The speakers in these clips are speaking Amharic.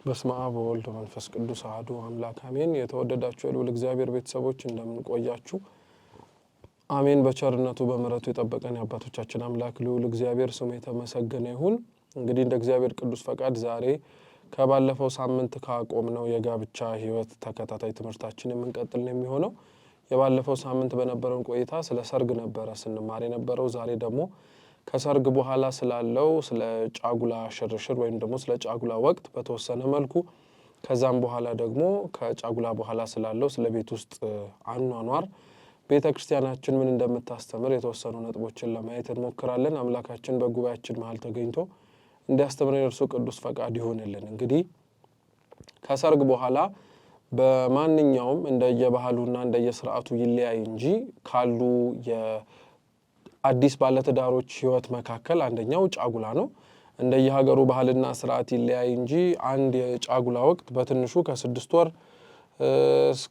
በስመ አብ ወወልድ ወመንፈስ ቅዱስ አሐዱ አምላክ አሜን። የተወደዳችሁ የልዑል እግዚአብሔር ቤተሰቦች እንደምን ቆያችሁ? አሜን። በቸርነቱ በምሕረቱ የጠበቀን የአባቶቻችን አምላክ ልዑል እግዚአብሔር ስሙ የተመሰገነ ይሁን። እንግዲህ እንደ እግዚአብሔር ቅዱስ ፈቃድ ዛሬ ከባለፈው ሳምንት ካቆምነው የጋብቻ ሕይወት ተከታታይ ትምህርታችን የምንቀጥል ነው የሚሆነው። የባለፈው ሳምንት በነበረን ቆይታ ስለ ሰርግ ነበረ ስንማር የነበረው። ዛሬ ደግሞ ከሰርግ በኋላ ስላለው ስለ ጫጉላ ሽርሽር ወይም ደግሞ ስለ ጫጉላ ወቅት በተወሰነ መልኩ፣ ከዛም በኋላ ደግሞ ከጫጉላ በኋላ ስላለው ስለ ቤት ውስጥ አኗኗር ቤተክርስቲያናችን ምን እንደምታስተምር የተወሰኑ ነጥቦችን ለማየት እንሞክራለን። አምላካችን በጉባኤያችን መሃል ተገኝቶ እንዲያስተምረን የእርሱ ቅዱስ ፈቃድ ይሆንልን። እንግዲህ ከሰርግ በኋላ በማንኛውም እንደየባህሉና እንደየስርዓቱ ይለያይ እንጂ ካሉ አዲስ ባለትዳሮች ሕይወት መካከል አንደኛው ጫጉላ ነው። እንደየሀገሩ ባህልና ስርዓት ይለያይ እንጂ አንድ የጫጉላ ወቅት በትንሹ ከ6 ወር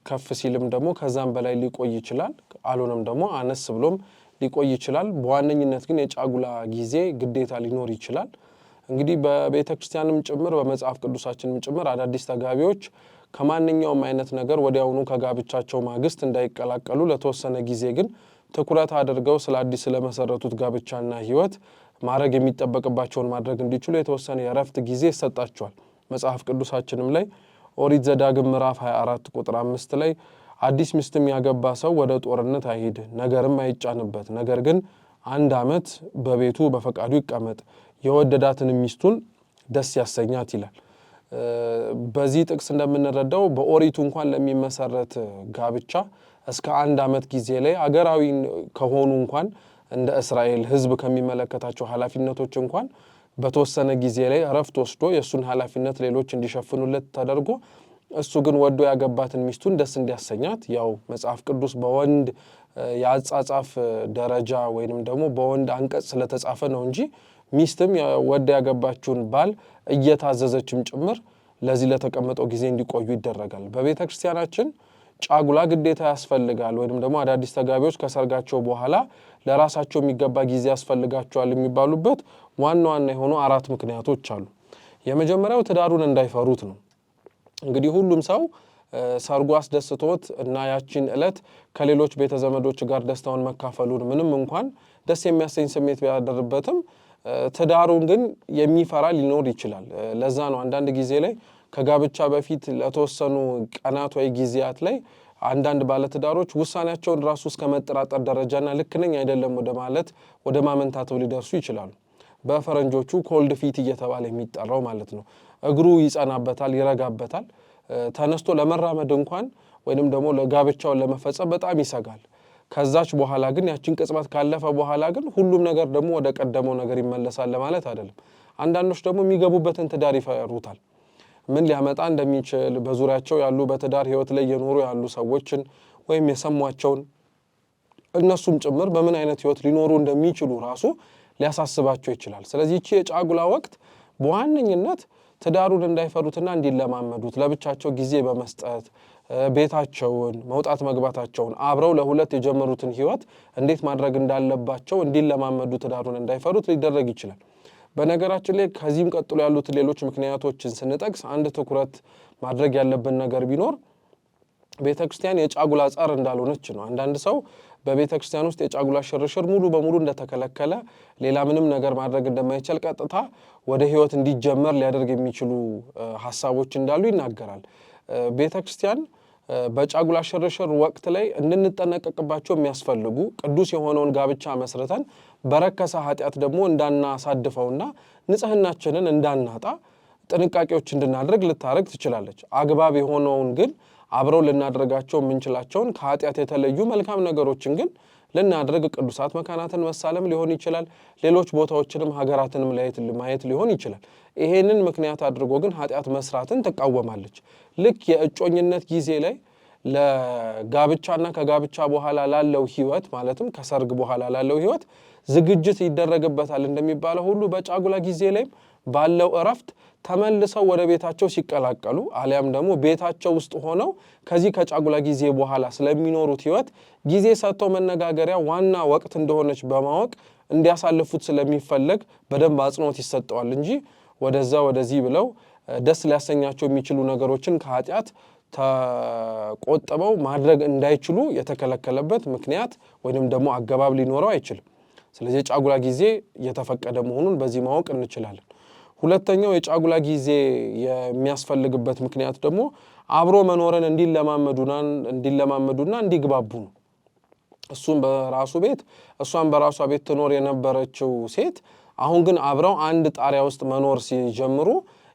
ከፍ ሲልም ደግሞ ከዛም በላይ ሊቆይ ይችላል። አልሆነም ደግሞ አነስ ብሎም ሊቆይ ይችላል። በዋነኝነት ግን የጫጉላ ጊዜ ግዴታ ሊኖር ይችላል። እንግዲህ በቤተ ክርስቲያንም ጭምር በመጽሐፍ ቅዱሳችንም ጭምር አዳዲስ ተጋቢዎች ከማንኛውም አይነት ነገር ወዲያውኑ ከጋብቻቸው ማግስት እንዳይቀላቀሉ ለተወሰነ ጊዜ ግን ትኩረት አድርገው ስለ አዲስ ስለመሰረቱት ጋብቻና ሕይወት ማድረግ የሚጠበቅባቸውን ማድረግ እንዲችሉ የተወሰነ የእረፍት ጊዜ ይሰጣቸዋል። መጽሐፍ ቅዱሳችንም ላይ ኦሪት ዘዳግም ምዕራፍ 24 ቁጥር 5 ላይ አዲስ ሚስትም ያገባ ሰው ወደ ጦርነት አይሂድ፣ ነገርም አይጫንበት፣ ነገር ግን 1 ዓመት በቤቱ በፈቃዱ ይቀመጥ፣ የወደዳትን ሚስቱን ደስ ያሰኛት ይላል። በዚህ ጥቅስ እንደምንረዳው በኦሪቱ እንኳን ለሚመሰረት ጋብቻ እስከ 1 ዓመት ጊዜ ላይ አገራዊ ከሆኑ እንኳን እንደ እስራኤል ሕዝብ ከሚመለከታቸው ኃላፊነቶች እንኳን በተወሰነ ጊዜ ላይ እረፍት ወስዶ የእሱን ኃላፊነት ሌሎች እንዲሸፍኑለት ተደርጎ እሱ ግን ወዶ ያገባትን ሚስቱን ደስ እንዲያሰኛት፣ ያው መጽሐፍ ቅዱስ በወንድ የአጻጻፍ ደረጃ ወይንም ደግሞ በወንድ አንቀጽ ስለተጻፈ ነው እንጂ ሚስትም ወዶ ያገባችውን ባል እየታዘዘችም ጭምር ለዚህ ለተቀመጠው ጊዜ እንዲቆዩ ይደረጋል። በቤተ ክርስቲያናችን ጫጉላ ግዴታ ያስፈልጋል ወይንም ደግሞ አዳዲስ ተጋቢዎች ከሰርጋቸው በኋላ ለራሳቸው የሚገባ ጊዜ ያስፈልጋቸዋል የሚባሉበት ዋና ዋና የሆኑ 4 ምክንያቶች አሉ። የመጀመሪያው ትዳሩን እንዳይፈሩት ነው። እንግዲህ ሁሉም ሰው ሰርጉ አስደስቶት እና ያቺን ዕለት ከሌሎች ቤተዘመዶች ጋር ደስታውን መካፈሉን ምንም እንኳን ደስ የሚያሰኝ ስሜት ቢያደርበትም ትዳሩን ግን የሚፈራ ሊኖር ይችላል። ለዛ ነው አንዳንድ ጊዜ ላይ ከጋብቻ በፊት ለተወሰኑ ቀናት ወይ ጊዜያት ላይ አንዳንድ ባለትዳሮች ውሳኔያቸውን ራሱ እስከ መጠራጠር ደረጃና ልክ ነኝ አይደለም ወደ ማለት ወደ ማመንታተው ሊደርሱ ይችላሉ። በፈረንጆቹ ኮልድ ፊት እየተባለ የሚጠራው ማለት ነው። እግሩ ይጸናበታል፣ ይረጋበታል። ተነስቶ ለመራመድ እንኳን ወይንም ደግሞ ለጋብቻውን ለመፈጸም በጣም ይሰጋል። ከዛች በኋላ ግን ያችን ቅጽበት ካለፈ በኋላ ግን ሁሉም ነገር ደግሞ ወደ ቀደመው ነገር ይመለሳል ማለት አይደለም። አንዳንዶች ደግሞ የሚገቡበትን ትዳር ይፈሩታል። ምን ሊያመጣ እንደሚችል በዙሪያቸው ያሉ በትዳር ሕይወት ላይ የኖሩ ያሉ ሰዎችን ወይም የሰሟቸውን እነሱም ጭምር በምን አይነት ሕይወት ሊኖሩ እንደሚችሉ ራሱ ሊያሳስባቸው ይችላል። ስለዚህ ይቺ የጫጉላ ወቅት በዋነኝነት ትዳሩን እንዳይፈሩትና እንዲለማመዱት ለብቻቸው ጊዜ በመስጠት ቤታቸውን መውጣት መግባታቸውን አብረው ለሁለት የጀመሩትን ሕይወት እንዴት ማድረግ እንዳለባቸው እንዲለማመዱ ትዳሩን እንዳይፈሩት ሊደረግ ይችላል። በነገራችን ላይ ከዚህም ቀጥሎ ያሉት ሌሎች ምክንያቶችን ስንጠቅስ አንድ ትኩረት ማድረግ ያለብን ነገር ቢኖር ቤተክርስቲያን የጫጉላ ጸር እንዳልሆነች ነው። አንዳንድ ሰው በቤተክርስቲያን ውስጥ የጫጉላ ሽርሽር ሙሉ በሙሉ እንደተከለከለ፣ ሌላ ምንም ነገር ማድረግ እንደማይቻል፣ ቀጥታ ወደ ሕይወት እንዲጀመር ሊያደርግ የሚችሉ ሐሳቦች እንዳሉ ይናገራል። ቤተክርስቲያን በጫጉላ ሽርሽር ወቅት ላይ እንድንጠነቀቅባቸው የሚያስፈልጉ ቅዱስ የሆነውን ጋብቻ መስርተን በረከሰ ኃጢአት ደግሞ እንዳናሳድፈውና ንጽህናችንን እንዳናጣ ጥንቃቄዎች እንድናደርግ ልታደርግ ትችላለች። አግባብ የሆነውን ግን አብረው ልናደርጋቸው የምንችላቸውን ከኃጢአት የተለዩ መልካም ነገሮችን ግን ልናደርግ ቅዱሳት መካናትን መሳለም ሊሆን ይችላል። ሌሎች ቦታዎችንም ሀገራትንም ማየት ሊሆን ይችላል። ይሄንን ምክንያት አድርጎ ግን ኃጢአት መስራትን ትቃወማለች። ልክ የእጮኝነት ጊዜ ላይ ለጋብቻና ከጋብቻ በኋላ ላለው ህይወት ማለትም ከሰርግ በኋላ ላለው ህይወት ዝግጅት ይደረግበታል እንደሚባለው ሁሉ በጫጉላ ጊዜ ላይ ባለው እረፍት ተመልሰው ወደ ቤታቸው ሲቀላቀሉ አሊያም ደግሞ ቤታቸው ውስጥ ሆነው ከዚህ ከጫጉላ ጊዜ በኋላ ስለሚኖሩት ህይወት ጊዜ ሰጥተው መነጋገሪያ ዋና ወቅት እንደሆነች በማወቅ እንዲያሳልፉት ስለሚፈልግ በደንብ አጽንኦት ይሰጠዋል እንጂ ወደዛ ወደዚህ ብለው ደስ ሊያሰኛቸው የሚችሉ ነገሮችን ከኃጢአት ተቆጥበው ማድረግ እንዳይችሉ የተከለከለበት ምክንያት ወይንም ደግሞ አገባብ ሊኖረው አይችልም። ስለዚህ የጫጉላ ጊዜ የተፈቀደ መሆኑን በዚህ ማወቅ እንችላለን። ሁለተኛው የጫጉላ ጊዜ የሚያስፈልግበት ምክንያት ደግሞ አብሮ መኖርን እንዲለማመዱና እንዲግባቡ ነው። እሱም በራሱ ቤት እሷም በራሷ ቤት ትኖር የነበረችው ሴት አሁን ግን አብረው አንድ ጣሪያ ውስጥ መኖር ሲጀምሩ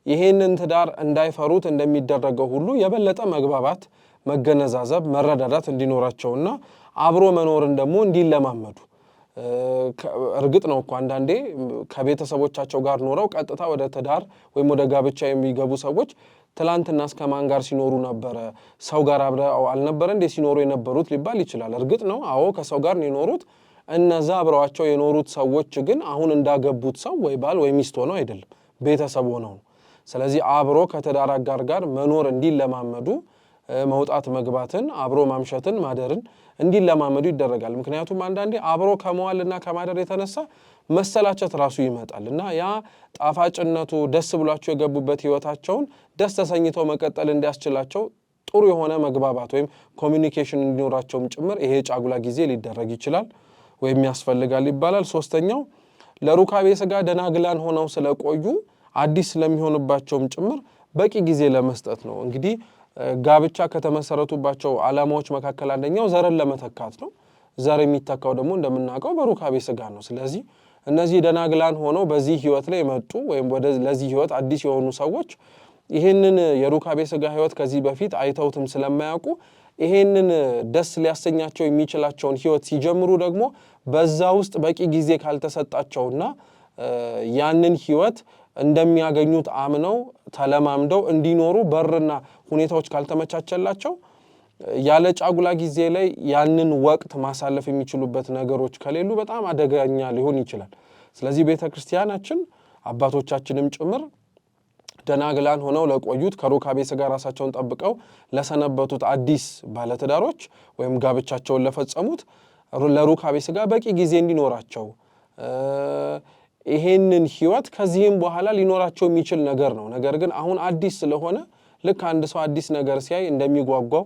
ይሄንን ትዳር እንዳይፈሩት እንደሚደረገው ሁሉ የበለጠ መግባባት፣ መገነዛዘብ፣ መረዳዳት እንዲኖራቸውና አብሮ መኖርን ደግሞ እንዲለማመዱ እርግጥ ነው እኮ አንዳንዴ ከቤተሰቦቻቸው ጋር ኖረው ቀጥታ ወደ ትዳር ወይም ወደ ጋብቻ የሚገቡ ሰዎች ትላንትና እስከማን ጋር ሲኖሩ ነበረ? ሰው ጋር አብረው አልነበረ እንዴ ሲኖሩ የነበሩት ሊባል ይችላል። እርግጥ ነው አዎ ከሰው ጋር ነው የኖሩት። እነዛ አብረዋቸው የኖሩት ሰዎች ግን አሁን እንዳገቡት ሰው ወይ ባል ወይ ሚስት ሆነው አይደለም፣ ቤተሰብ ሆነው ነው። ስለዚህ አብሮ ከትዳር አጋር ጋር መኖር እንዲለማመዱ መውጣት መግባትን፣ አብሮ ማምሸትን ማደርን እንዲለማመዱ ይደረጋል። ምክንያቱም አንዳንዴ አብሮ ከመዋልና ከማደር የተነሳ መሰላቸት ራሱ ይመጣልና ያ ጣፋጭነቱ ደስ ብሏቸው የገቡበት ህይወታቸውን ደስ ተሰኝተው መቀጠል እንዲያስችላቸው ጥሩ የሆነ መግባባት ወይም ኮሚኒኬሽን እንዲኖራቸውም ጭምር ይሄ ጫጉላ ጊዜ ሊደረግ ይችላል ወይም ያስፈልጋል ይባላል። ሶስተኛው ለሩካቤ ስጋ ደናግላን ሆነው ስለቆዩ አዲስ ስለሚሆንባቸውም ጭምር በቂ ጊዜ ለመስጠት ነው። እንግዲህ ጋብቻ ከተመሰረቱባቸው ዓላማዎች መካከል አንደኛው ዘርን ለመተካት ነው። ዘር የሚተካው ደግሞ እንደምናውቀው በሩካቤ ስጋ ነው። ስለዚህ እነዚህ ደናግላን ሆነው በዚህ ህይወት ላይ የመጡ ወይም ለዚህ ህይወት አዲስ የሆኑ ሰዎች ይህንን የሩካቤ ስጋ ህይወት ከዚህ በፊት አይተውትም ስለማያውቁ ይህንን ደስ ሊያሰኛቸው የሚችላቸውን ህይወት ሲጀምሩ ደግሞ በዛ ውስጥ በቂ ጊዜ ካልተሰጣቸውና ያንን ህይወት እንደሚያገኙት አምነው ተለማምደው እንዲኖሩ በርና ሁኔታዎች ካልተመቻቸላቸው ያለ ጫጉላ ጊዜ ላይ ያንን ወቅት ማሳለፍ የሚችሉበት ነገሮች ከሌሉ በጣም አደገኛ ሊሆን ይችላል። ስለዚህ ቤተክርስቲያናችን አባቶቻችንም ጭምር ደናግላን ሆነው ለቆዩት ከሩካቤ ስጋ ራሳቸውን ጠብቀው ለሰነበቱት አዲስ ባለትዳሮች ወይም ጋብቻቸውን ለፈጸሙት ለሩካቤ ስጋ በቂ ጊዜ እንዲኖራቸው ይሄንን ህይወት ከዚህም በኋላ ሊኖራቸው የሚችል ነገር ነው። ነገር ግን አሁን አዲስ ስለሆነ ልክ አንድ ሰው አዲስ ነገር ሲያይ እንደሚጓጓው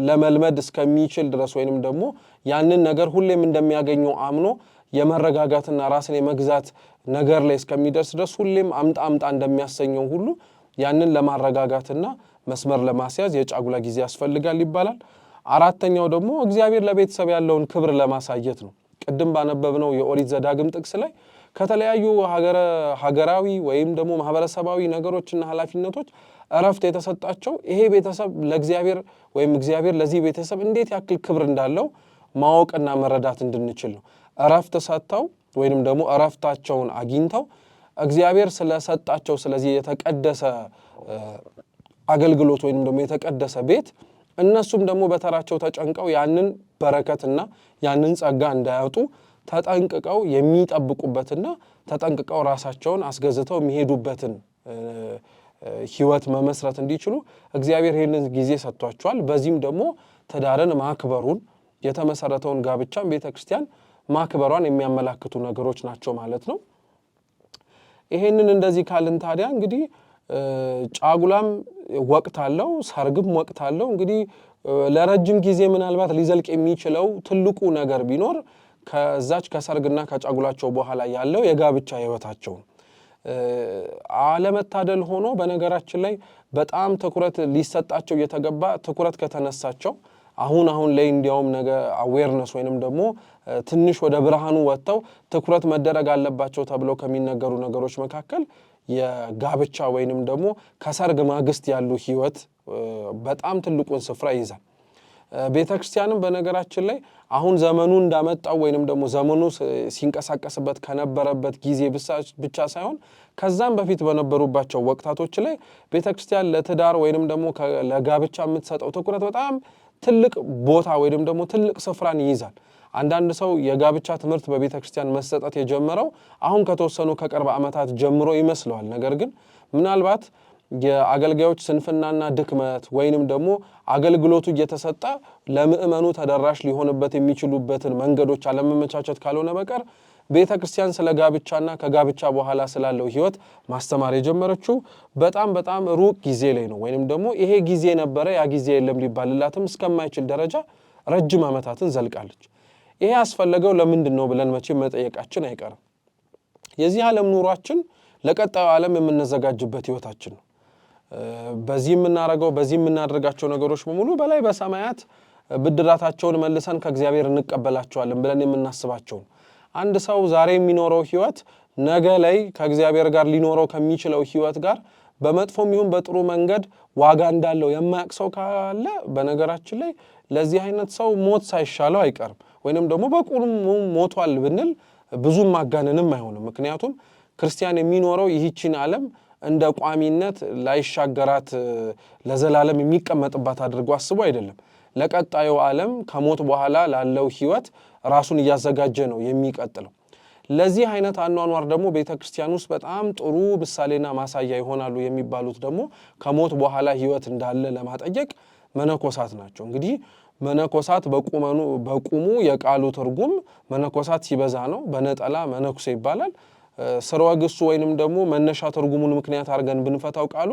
ለመልመድ እስከሚችል ድረስ ወይንም ደግሞ ያንን ነገር ሁሌም እንደሚያገኘው አምኖ የመረጋጋትና ራስን የመግዛት ነገር ላይ እስከሚደርስ ድረስ ሁሌም አምጣ እንደሚያሰኘው ሁሉ ያንን ለማረጋጋትና መስመር ለማስያዝ የጫጉላ ጊዜ ያስፈልጋል ይባላል። አራተኛው ደግሞ እግዚአብሔር ለቤተሰብ ያለውን ክብር ለማሳየት ነው። ቅድም ባነበብነው የኦሪት ዘዳግም ጥቅስ ላይ ከተለያዩ ሀገራዊ ወይም ደግሞ ማህበረሰባዊ ነገሮችና ኃላፊነቶች እረፍት የተሰጣቸው ይሄ ቤተሰብ ለእግዚአብሔር ወይም እግዚአብሔር ለዚህ ቤተሰብ እንዴት ያክል ክብር እንዳለው ማወቅና መረዳት እንድንችል ነው። እረፍት ሰጥተው ወይንም ደግሞ እረፍታቸውን አግኝተው እግዚአብሔር ስለሰጣቸው ስለዚህ የተቀደሰ አገልግሎት ወይንም ደግሞ የተቀደሰ ቤት እነሱም ደግሞ በተራቸው ተጨንቀው ያንን በረከትና ያንን ጸጋ እንዳያጡ ተጠንቅቀው የሚጠብቁበትና ተጠንቅቀው ራሳቸውን አስገዝተው የሚሄዱበትን ህይወት መመስረት እንዲችሉ እግዚአብሔር ይህንን ጊዜ ሰጥቷቸዋል። በዚህም ደግሞ ትዳርን ማክበሩን የተመሰረተውን ጋብቻን ቤተክርስቲያን ማክበሯን የሚያመላክቱ ነገሮች ናቸው ማለት ነው። ይሄንን እንደዚህ ካልን ታዲያ እንግዲህ ጫጉላም ወቅት አለው፣ ሰርግም ወቅት አለው። እንግዲህ ለረጅም ጊዜ ምናልባት ሊዘልቅ የሚችለው ትልቁ ነገር ቢኖር ከዛች ከሰርግና ከጫጉላቸው በኋላ ያለው የጋብቻ ህይወታቸው አለመታደል ሆኖ በነገራችን ላይ በጣም ትኩረት ሊሰጣቸው የተገባ ትኩረት ከተነሳቸው አሁን ላይ እንዲያውም ነገ አዌርነስ ወይንም ደግሞ ትንሽ ወደ ብርሃኑ ወጥተው ትኩረት መደረግ አለባቸው ተብለው ከሚነገሩ ነገሮች መካከል የጋብቻ ወይንም ደግሞ ከሰርግ ማግስት ያሉ ህይወት በጣም ትልቁን ስፍራ ይይዛል። ቤተክርስቲያንም በነገራችን ላይ አሁን ዘመኑ እንዳመጣው ወይንም ደግሞ ዘመኑ ሲንቀሳቀስበት ከነበረበት ጊዜ ብቻ ሳይሆን ከዛም በፊት በነበሩባቸው ወቅታቶች ላይ ቤተክርስቲያን ለትዳር ወይንም ደግሞ ለጋብቻ የምትሰጠው ትኩረት በጣም ትልቅ ቦታ ወይንም ደግሞ ትልቅ ስፍራን ይይዛል። አንዳንድ ሰው የጋብቻ ትምህርት በቤተክርስቲያን መሰጠት የጀመረው አሁን ከተወሰኑ ከቅርብ ዓመታት ጀምሮ ይመስለዋል። ነገር ግን ምናልባት የአገልጋዮች ስንፍናና ድክመት ወይንም ደግሞ አገልግሎቱ እየተሰጠ ለምእመኑ ተደራሽ ሊሆንበት የሚችሉበትን መንገዶች አለመመቻቸት ካልሆነ በቀር ቤተክርስቲያን ስለ ጋብቻና ከጋብቻ በኋላ ስላለው ህይወት ማስተማር የጀመረችው በጣም ሩቅ ጊዜ ላይ ነው። ወይንም ደግሞ ይሄ ጊዜ ነበረ ያ ጊዜ የለም ሊባልላትም እስከማይችል ደረጃ ረጅም ዓመታትን ዘልቃለች። ይሄ ያስፈለገው ለምንድነው ብለን መቼም መጠየቃችን አይቀርም። የዚህ ዓለም ኑሯችን ለቀጣዩ ዓለም የምንዘጋጅበት ህይወታችን ነው። በዚህ የምናረጋው በዚህ የምናደርጋቸው ነገሮች በሙሉ በላይ በሰማያት ብድራታቸውን መልሰን ከእግዚአብሔር እንቀበላቸዋለን ብለን የምናስባቸው። አንድ ሰው ዛሬ የሚኖረው ህይወት ነገ ላይ ከእግዚአብሔር ጋር ሊኖረው ከሚችለው ህይወት ጋር በመጥፎም ይሁን በጥሩ መንገድ ዋጋ እንዳለው የማያውቅ ሰው ካለ በነገራችን ላይ ለዚህ አይነት ሰው ሞት ሳይሻለው አይቀርም። ወይንም ደግሞ በቁም ሞቷል ብንል ብዙም ማጋነንም አይሆንም። ምክንያቱም ክርስቲያን የሚኖረው ይህችን ዓለም እንደ ቋሚነት ላይሻገራት ለዘላለም የሚቀመጥባት አድርጎ አስቦ አይደለም። ለቀጣዩ ዓለም ከሞት በኋላ ላለው ህይወት ራሱን እያዘጋጀ ነው የሚቀጥለው። ለዚህ አይነት አኗኗር ደግሞ ቤተክርስቲያን ውስጥ በጣም ጥሩ ምሳሌና ማሳያ ይሆናሉ የሚባሉት ደግሞ ከሞት በኋላ ህይወት እንዳለ ለማጠየቅ መነኮሳት ናቸው። እንግዲህ መነኮሳት በቁሙ የቃሉ ትርጉም መነኮሳት ሲበዛ ነው። በነጠላ መነኩሴ ይባላል። ስርወ ግሱ ወይንም ደግሞ መነሻ ትርጉሙን ምክንያት አድርገን ብንፈታው ቃሉ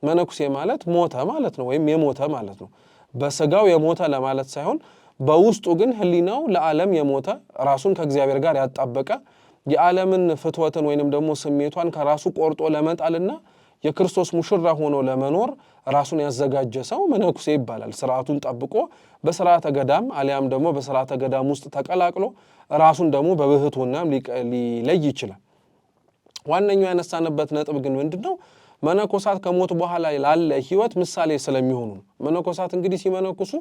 መነኩሴ ማለት ሞተ ማለት ነው፣ ወይም የሞተ ማለት ነው። በስጋው የሞተ ለማለት ሳይሆን በውስጡ ግን ህሊናው ለዓለም የሞተ ራሱን ከእግዚአብሔር ጋር ያጣበቀ የዓለምን ፍትወትን ወይንም ደግሞ ስሜቷን ከራሱ ቆርጦ ለመጣልና የክርስቶስ ሙሽራ ሆኖ ለመኖር ራሱን ያዘጋጀ ሰው መነኩሴ ይባላል። ስርዓቱን ጠብቆ በስርዓተ ገዳም አሊያም ደግሞ በስርዓተ ገዳም ውስጥ ተቀላቅሎ ራሱን ደግሞ በብህትውናም ሊለይ ይችላል። ዋነኛው ያነሳንበት ነጥብ ግን ምንድነው? መነኮሳት ከሞት በኋላ ላለ ህይወት ምሳሌ ስለሚሆኑ ነው። መነኮሳት እንግዲህ ሲመነኩሱ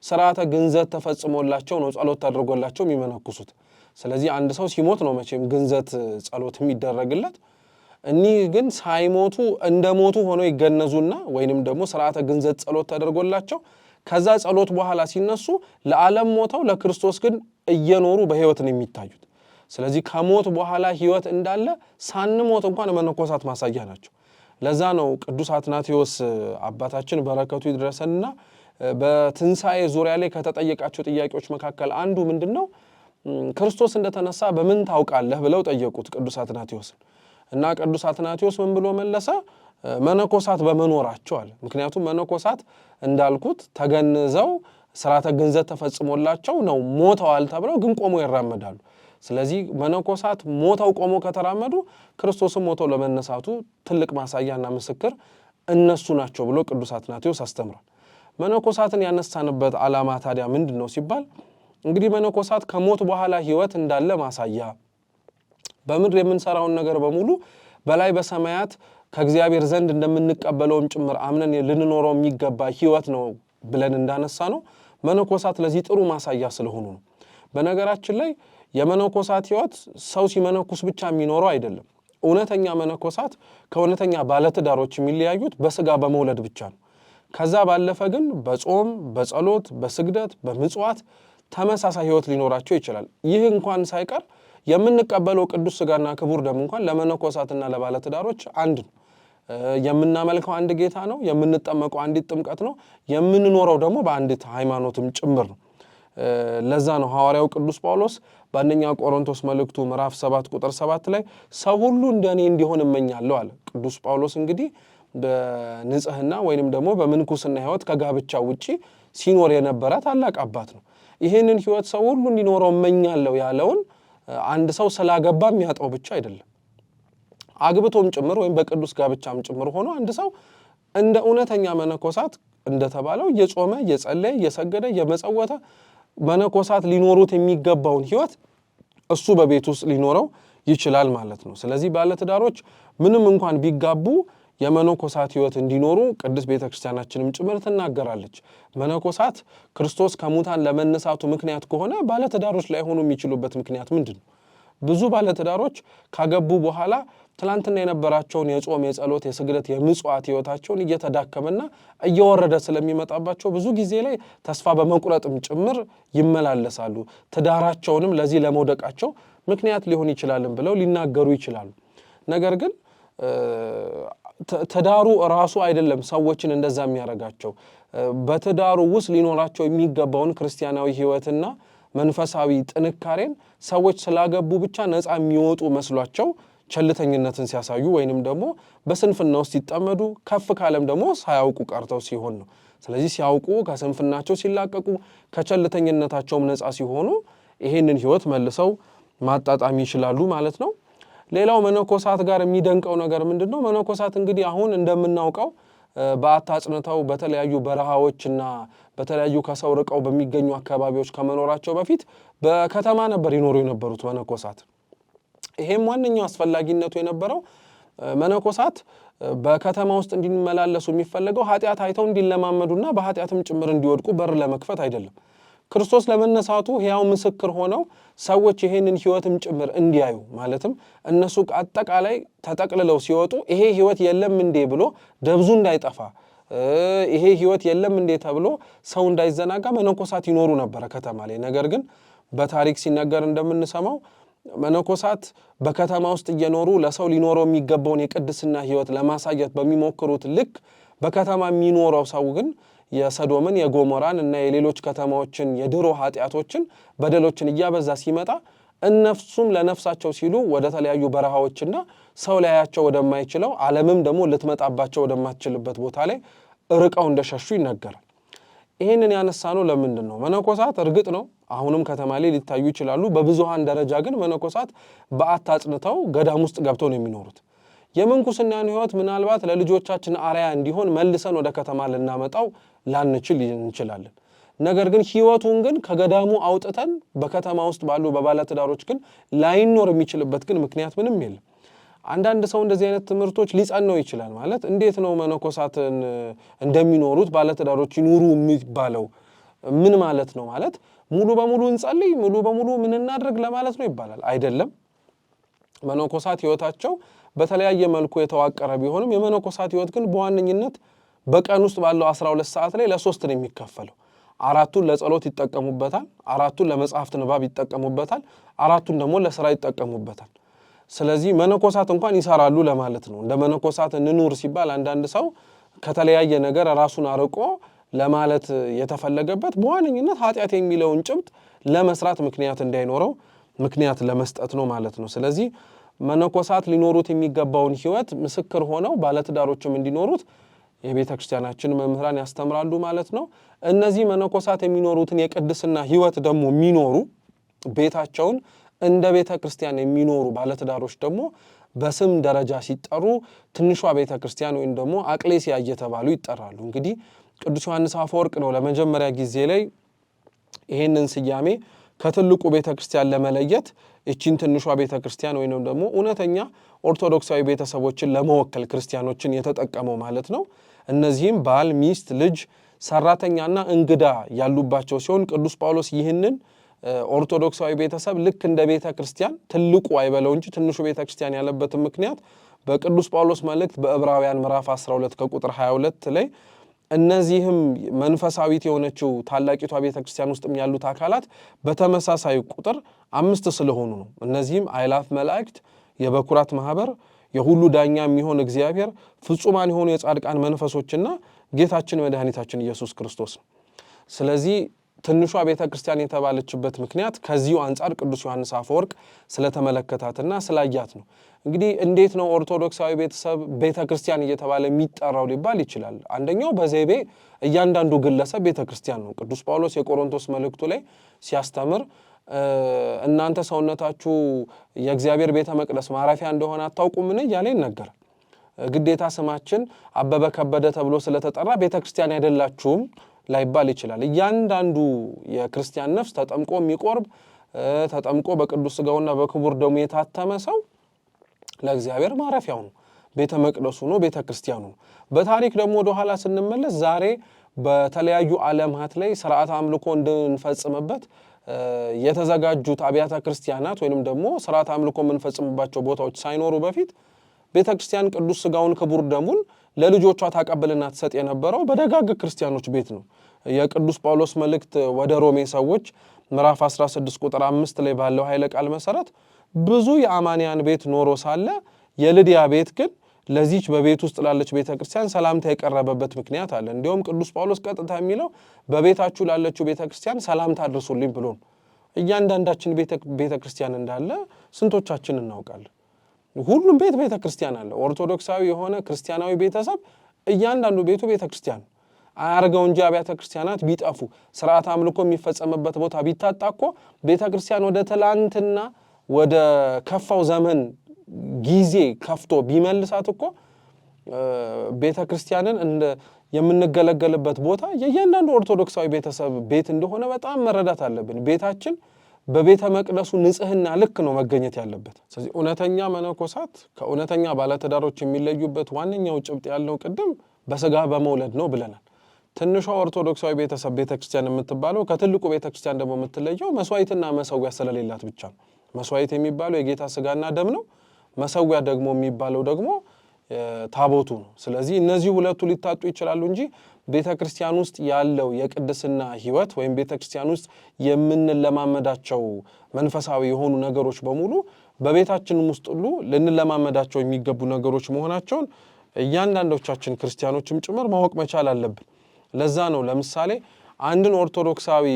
ስርዓተ ግንዘት ተፈጽሞላቸው ነው ጸሎት ተደርጎላቸው የሚመነኩሱት። ስለዚህ አንድ ሰው ሲሞት ነው መቼም ግንዘት ጸሎት የሚደረግለት። እኒህ ግን ሳይሞቱ እንደሞቱ ሆነው ይገነዙና ወይንም ደግሞ ስርዓተ ግንዘት ጸሎት ተደርጎላቸው ከዛ ጸሎት በኋላ ሲነሱ ለዓለም ሞተው ለክርስቶስ ግን እየኖሩ በህይወት ነው የሚታዩት። ስለዚህ ከሞት በኋላ ህይወት እንዳለ ሳንሞት እንኳን መነኮሳት ማሳያ ናቸው። ለዛ ነው ቅዱስ አትናቴዎስ አባታችን በረከቱ ይድረሰንና በትንሣኤ ዙሪያ ላይ ከተጠየቃቸው ጥያቄዎች መካከል አንዱ ምንድነው? ክርስቶስ እንደተነሳ በምን ታውቃለህ ብለው ጠየቁት ቅዱስ አትናቴዎስን። እና ቅዱስ አትናቴዎስ ምን ብሎ መለሰ? መነኮሳት በመኖራቸው አለ። ምክንያቱም መነኮሳት እንዳልኩት ተገንዘው ስርዓተ ግንዘት ተፈጽሞላቸው ነው ሞተዋል ተብለው ግን ቆሞ ይራመዳሉ። ስለዚህ መነኮሳት ሞተው ቆሞ ከተራመዱ ክርስቶስም ሞተው ለመነሳቱ ትልቅ ማሳያና ምስክር እነሱ ናቸው ብሎ ቅዱስ አትናቴዎስ አስተምሯል። መነኮሳትን ያነሳንበት ዓላማ ታዲያ ምንድነው ሲባል እንግዲህ መነኮሳት ከሞት በኋላ ህይወት እንዳለ ማሳያ፣ በምድር የምንሰራውን ነገር በሙሉ በላይ በሰማያት ከእግዚአብሔር ዘንድ እንደምንቀበለውም ጭምር አምነን ልንኖረው የሚገባ ህይወት ነው ብለን እንዳነሳ ነው መነኮሳት ለዚህ ጥሩ ማሳያ ስለሆኑ ነው። በነገራችን ላይ የመነኮሳት ህይወት ሰው ሲመነኩስ ብቻ የሚኖረው አይደለም። እውነተኛ መነኮሳት ከእውነተኛ ባለትዳሮች የሚለያዩት በስጋ በመውለድ ብቻ ነው። ከዛ ባለፈ ግን በጾም፣ በጸሎት፣ በስግደት፣ በምጽዋት ተመሳሳይ ህይወት ሊኖራቸው ይችላል። ይህ እንኳን ሳይቀር የምንቀበለው ቅዱስ ስጋና ክቡር ደም እንኳን ለመነኮሳትና ለባለትዳሮች አንድ ነው። የምናመልከው አንድ ጌታ ነው። የምንጠመቀው አንዲት ጥምቀት ነው። የምንኖረው ደግሞ በአንዲት ሃይማኖትም ጭምር ነው። ለዛ ነው ሐዋርያው ቅዱስ ጳውሎስ በአንደኛ ቆሮንቶስ መልእክቱ ምዕራፍ 7 ቁጥር 7 ላይ ሰው ሁሉ እንደኔ እንዲሆን እመኛለሁ አለ። ቅዱስ ጳውሎስ እንግዲህ በንጽህና ወይንም ደግሞ በምንኩስና ህይወት ከጋብቻ ውጪ ሲኖር የነበረ ታላቅ አባት ነው። ይህንን ህይወት ሰው ሁሉ እንዲኖረው እመኛለሁ ያለውን አንድ ሰው ስላገባ የሚያጣው ብቻ አይደለም፣ አግብቶም ጭምር ወይም በቅዱስ ጋብቻም ጭምር ሆኖ አንድ ሰው እንደ እውነተኛ መነኮሳት እንደተባለው እየጾመ እየጸለየ እየሰገደ እየመጸወተ መነኮሳት ሊኖሩት የሚገባውን ህይወት እሱ በቤት ውስጥ ሊኖረው ይችላል ማለት ነው። ስለዚህ ባለትዳሮች ምንም እንኳን ቢጋቡ የመነኮሳት ሕይወት እንዲኖሩ ቅድስት ቤተክርስቲያናችንም ጭምር ትናገራለች። መነኮሳት ክርስቶስ ከሙታን ለመነሳቱ ምክንያት ከሆነ ባለትዳሮች ላይ ሆኑ የሚችሉበት ምክንያት ምንድነው? ብዙ ባለትዳሮች ካገቡ በኋላ ትላንትና የነበራቸውን የጾም፣ የጸሎት፣ የስግደት፣ የምጽዋት ሕይወታቸውን እየተዳከመና እየወረደ ስለሚመጣባቸው ብዙ ጊዜ ላይ ተስፋ በመቁረጥም ጭምር ይመላለሳሉ። ትዳራቸውንም ለዚህ ለመውደቃቸው ምክንያት ሊሆን ይችላልም ብለው ሊናገሩ ይችላሉ። ነገር ግን ትዳሩ ራሱ አይደለም ሰዎችን እንደዛ የሚያረጋቸው። በትዳሩ ውስጥ ሊኖራቸው የሚገባውን ክርስቲያናዊ ሕይወትና መንፈሳዊ ጥንካሬን ሰዎች ስላገቡ ብቻ ነፃ የሚወጡ መስሏቸው ቸልተኝነትን ሲያሳዩ ወይንም ደግሞ በስንፍና ውስጥ ሲጠመዱ ከፍ ካለም ደግሞ ሳያውቁ ቀርተው ሲሆን ነው። ስለዚህ ሲያውቁ ከስንፍናቸው ሲላቀቁ ከቸልተኝነታቸውም ነፃ ሲሆኑ ይሄንን ሕይወት መልሰው ማጣጣም ይችላሉ ማለት ነው። ሌላው መነኮሳት ጋር የሚደንቀው ነገር ምንድነው? መነኮሳት እንግዲህ አሁን እንደምናውቀው በዓት አጽንተው በተለያዩ በረሃዎችና በተለያዩ ከሰው ርቀው በሚገኙ አካባቢዎች ከመኖራቸው በፊት በከተማ ነበር ይኖሩ የነበሩት መነኮሳት። ይሄም ዋነኛው አስፈላጊነቱ የነበረው መነኮሳት በከተማ ውስጥ እንዲመላለሱ የሚፈለገው ኃጢአት አይተው እንዲለማመዱና በኃጢአትም ጭምር እንዲወድቁ በር ለመክፈት አይደለም። ክርስቶስ ለመነሳቱ ሕያው ምስክር ሆነው ሰዎች ይሄንን ሕይወትም ጭምር እንዲያዩ ማለትም እነሱ አጠቃላይ ተጠቅልለው ሲወጡ ይሄ ሕይወት የለም እንዴ ብሎ ደብዙ እንዳይጠፋ ይሄ ሕይወት የለም እንዴ ተብሎ ሰው እንዳይዘናጋ መነኮሳት ይኖሩ ነበረ ከተማ ላይ። ነገር ግን በታሪክ ሲነገር እንደምንሰማው መነኮሳት በከተማ ውስጥ እየኖሩ ለሰው ሊኖረው የሚገባውን የቅድስና ሕይወት ለማሳየት በሚሞክሩት ልክ በከተማ የሚኖረው ሰው ግን የሰዶምን የጎሞራን እና የሌሎች ከተማዎችን የድሮ ኃጢአቶችን በደሎችን እያበዛ ሲመጣ እነሱም ለነፍሳቸው ሲሉ ወደ ተለያዩ በረሃዎችና ሰው ላያቸው ወደማይችለው ዓለምም ደግሞ ልትመጣባቸው ወደማትችልበት ቦታ ላይ ርቀው እንደሸሹ ይነገራል። ይህንን ያነሳነው ለምንድን ነው? መነኮሳት እርግጥ ነው አሁንም ከተማ ላይ ሊታዩ ይችላሉ። በብዙሃን ደረጃ ግን መነኮሳት በዓት አጽንተው ገዳም ውስጥ ገብተው ነው የሚኖሩት። የምንኩስናን ሕይወት ምናልባት ለልጆቻችን አርአያ እንዲሆን መልሰን ወደ ከተማ ልናመጣው ላንችል እንችላለን። ነገር ግን ሕይወቱን ግን ከገዳሙ አውጥተን በከተማ ውስጥ ባሉ በባለትዳሮች ግን ላይኖር የሚችልበት ግን ምክንያት ምንም የለም። አንዳንድ ሰው እንደዚህ አይነት ትምህርቶች ሊጸነው ይችላል። ማለት እንዴት ነው መነኮሳትን እንደሚኖሩት ባለትዳሮች ይኑሩ የሚባለው? ምን ማለት ነው? ማለት ሙሉ በሙሉ እንጸልይ፣ ሙሉ በሙሉ ምን እናድርግ ለማለት ነው ይባላል? አይደለም። መነኮሳት ሕይወታቸው በተለያየ መልኩ የተዋቀረ ቢሆንም የመነኮሳት ሕይወት ግን በዋነኝነት በቀን ውስጥ ባለው 12 ሰዓት ላይ ለሶስት ነው የሚከፈለው። 4ቱን ለጸሎት ይጠቀሙበታል፣ 4ቱን ለመጽሐፍት ንባብ ይጠቀሙበታል፣ 4ቱን ደግሞ ለስራ ይጠቀሙበታል። ስለዚህ መነኮሳት እንኳን ይሰራሉ ለማለት ነው። እንደ መነኮሳት እንኑር ሲባል አንዳንድ ሰው ከተለያየ ነገር ራሱን አርቆ ለማለት የተፈለገበት በዋነኝነት ኃጢአት የሚለውን ጭብጥ ለመስራት ምክንያት እንዳይኖረው ምክንያት ለመስጠት ነው ማለት ነው። ስለዚህ መነኮሳት ሊኖሩት የሚገባውን ሕይወት ምስክር ሆነው ባለትዳሮችም እንዲኖሩት የቤተ ክርስቲያናችን መምህራን ያስተምራሉ ማለት ነው። እነዚህ መነኮሳት የሚኖሩትን የቅድስና ሕይወት ደግሞ የሚኖሩ ቤታቸውን እንደ ቤተ ክርስቲያን የሚኖሩ ባለትዳሮች ደግሞ በስም ደረጃ ሲጠሩ ትንሿ ቤተ ክርስቲያን ወይም ደግሞ አቅሌሲያ እየተባሉ ይጠራሉ። እንግዲህ ቅዱስ ዮሐንስ አፈወርቅ ነው ለመጀመሪያ ጊዜ ላይ ይሄንን ስያሜ ከትልቁ ቤተ ክርስቲያን ለመለየት እቺን ትንሿ ቤተ ክርስቲያን ወይም ደግሞ እውነተኛ ኦርቶዶክሳዊ ቤተሰቦችን ለመወከል ክርስቲያኖችን የተጠቀመው ማለት ነው። እነዚህም ባል፣ ሚስት፣ ልጅ፣ ሰራተኛና እንግዳ ያሉባቸው ሲሆን ቅዱስ ጳውሎስ ይህንን ኦርቶዶክሳዊ ቤተሰብ ልክ እንደ ቤተ ክርስቲያን ትልቁ አይበለው እንጂ ትንሹ ቤተ ክርስቲያን ያለበትን ምክንያት በቅዱስ ጳውሎስ መልእክት በዕብራውያን ምዕራፍ 12 ከቁጥር 22 ላይ እነዚህም መንፈሳዊት የሆነችው ታላቂቷ ቤተ ክርስቲያን ውስጥም ያሉት አካላት በተመሳሳይ ቁጥር 5 ስለሆኑ ነው። እነዚህም አእላፍ መላእክት፣ የበኩራት ማህበር፣ የሁሉ ዳኛ የሚሆን እግዚአብሔር፣ ፍጹማን የሆኑ የጻድቃን መንፈሶችና ጌታችን መድኃኒታችን ኢየሱስ ክርስቶስ ነው። ስለዚህ ትንሿ ቤተ ክርስቲያን የተባለችበት ምክንያት ከዚሁ አንጻር ቅዱስ ዮሐንስ አፈወርቅ ስለተመለከታትና ስላያት ነው። እንግዲህ እንዴት ነው ኦርቶዶክሳዊ ቤተሰብ ቤተ ክርስቲያን እየተባለ የሚጠራው ሊባል ይችላል? አንደኛው በዘይቤ እያንዳንዱ ግለሰብ ቤተ ክርስቲያን ነው። ቅዱስ ጳውሎስ የቆሮንቶስ መልእክቱ ላይ ሲያስተምር እናንተ ሰውነታችሁ የእግዚአብሔር ቤተ መቅደስ ማረፊያ እንደሆነ አታውቁምን እያለ ይነገራል። ግዴታ ስማችን አበበ ከበደ ተብሎ ስለተጠራ ቤተ ክርስቲያን አይደላችሁም ላይባል ይችላል። እያንዳንዱ የክርስቲያን ነፍስ ተጠምቆ የሚቆርብ ተጠምቆ በቅዱስ ሥጋውና በክቡር ደሙ የታተመ ሰው ለእግዚአብሔር ማረፊያው ነው። ቤተ መቅደሱ ነው፣ ቤተ ክርስቲያኑ ነው። በታሪክ ደግሞ ወደ ኋላ ስንመለስ ዛሬ በተለያዩ ዓለማት ላይ ስርዓት አምልኮ እንድንፈጽምበት የተዘጋጁት አብያተ ክርስቲያናት ወይንም ደግሞ ስርዓት አምልኮ የምንፈጽምባቸው ቦታዎች ሳይኖሩ በፊት ቤተ ክርስቲያን ቅዱስ ሥጋውን ክቡር ደሙን ለልጆቿ ታቀብልና ትሰጥ የነበረው በደጋግ ክርስቲያኖች ቤት ነው። የቅዱስ ጳውሎስ መልእክት ወደ ሮሜ ሰዎች ምዕራፍ 16 ቁጥር 5 ላይ ባለው ኃይለ ቃል መሰረት ብዙ የአማንያን ቤት ኖሮ ሳለ የልድያ ቤት ግን ለዚች በቤት ውስጥ ላለች ቤተ ክርስቲያን ሰላምታ የቀረበበት ምክንያት አለ። እንዲሁም ቅዱስ ጳውሎስ ቀጥታ የሚለው በቤታችሁ ላለችው ቤተ ክርስቲያን ሰላምታ አድርሱልኝ ብሎ ነው። እያንዳንዳችን ቤተ ክርስቲያን እንዳለ ስንቶቻችን እናውቃለን? ሁሉም ቤተ ክርስቲያን አለ። ኦርቶዶክሳዊ የሆነ ክርስቲያናዊ ቤተሰብ እያንዳንዱ ቤቱ ቤተ ክርስቲያን አያርገው እንጂ አብያተ ክርስቲያናት ቢጠፉ ስርዓት አምልኮ የሚፈጸምበት ቦታ ቢታጣ እኮ ቤተ ክርስቲያን ወደ ትላንትና ወደ ከፋው ዘመን ጊዜ ከፍቶ ቢመልሳት እኮ ቤተ ክርስቲያንን እንደ የምንገለገልበት ቦታ የእያንዳንዱ ኦርቶዶክሳዊ ቤተሰብ ቤት እንደሆነ በጣም መረዳት አለብን። ቤታችን በቤተ መቅደሱ ንጽህና ልክ ነው መገኘት ያለበት። ስለዚህ እውነተኛ መነኮሳት ከእውነተኛ ባለትዳሮች የሚለዩበት ዋነኛው ጭብጥ ያለው ቅድም በስጋ በመውለድ ነው ብለናል። ትንሿ ኦርቶዶክሳዊ ቤተሰብ ቤተክርስቲያን የምትባለው ከትልቁ ቤተክርስቲያን ደግሞ የምትለየው መስዋዕትና መሰዊያ ስለሌላት ብቻ ነው። መስዋዕት የሚባለው የጌታ ስጋና ደም ነው። መሰዊያ ደግሞ የሚባለው ደግሞ ታቦቱ ነው። ስለዚህ እነዚህ ሁለቱ ሊታጡ ይችላሉ እንጂ ቤተክርስቲያን ውስጥ ያለው የቅድስና ህይወት ወይም ቤተክርስቲያን ውስጥ የምንለማመዳቸው መንፈሳዊ የሆኑ ነገሮች በሙሉ በቤታችንም ውስጥ ሁሉ ልንለማመዳቸው የሚገቡ ነገሮች መሆናቸውን እያንዳንዶቻችን ክርስቲያኖችም ጭምር ማወቅ መቻል አለብን። ለዛ ነው ለምሳሌ አንድን ኦርቶዶክሳዊ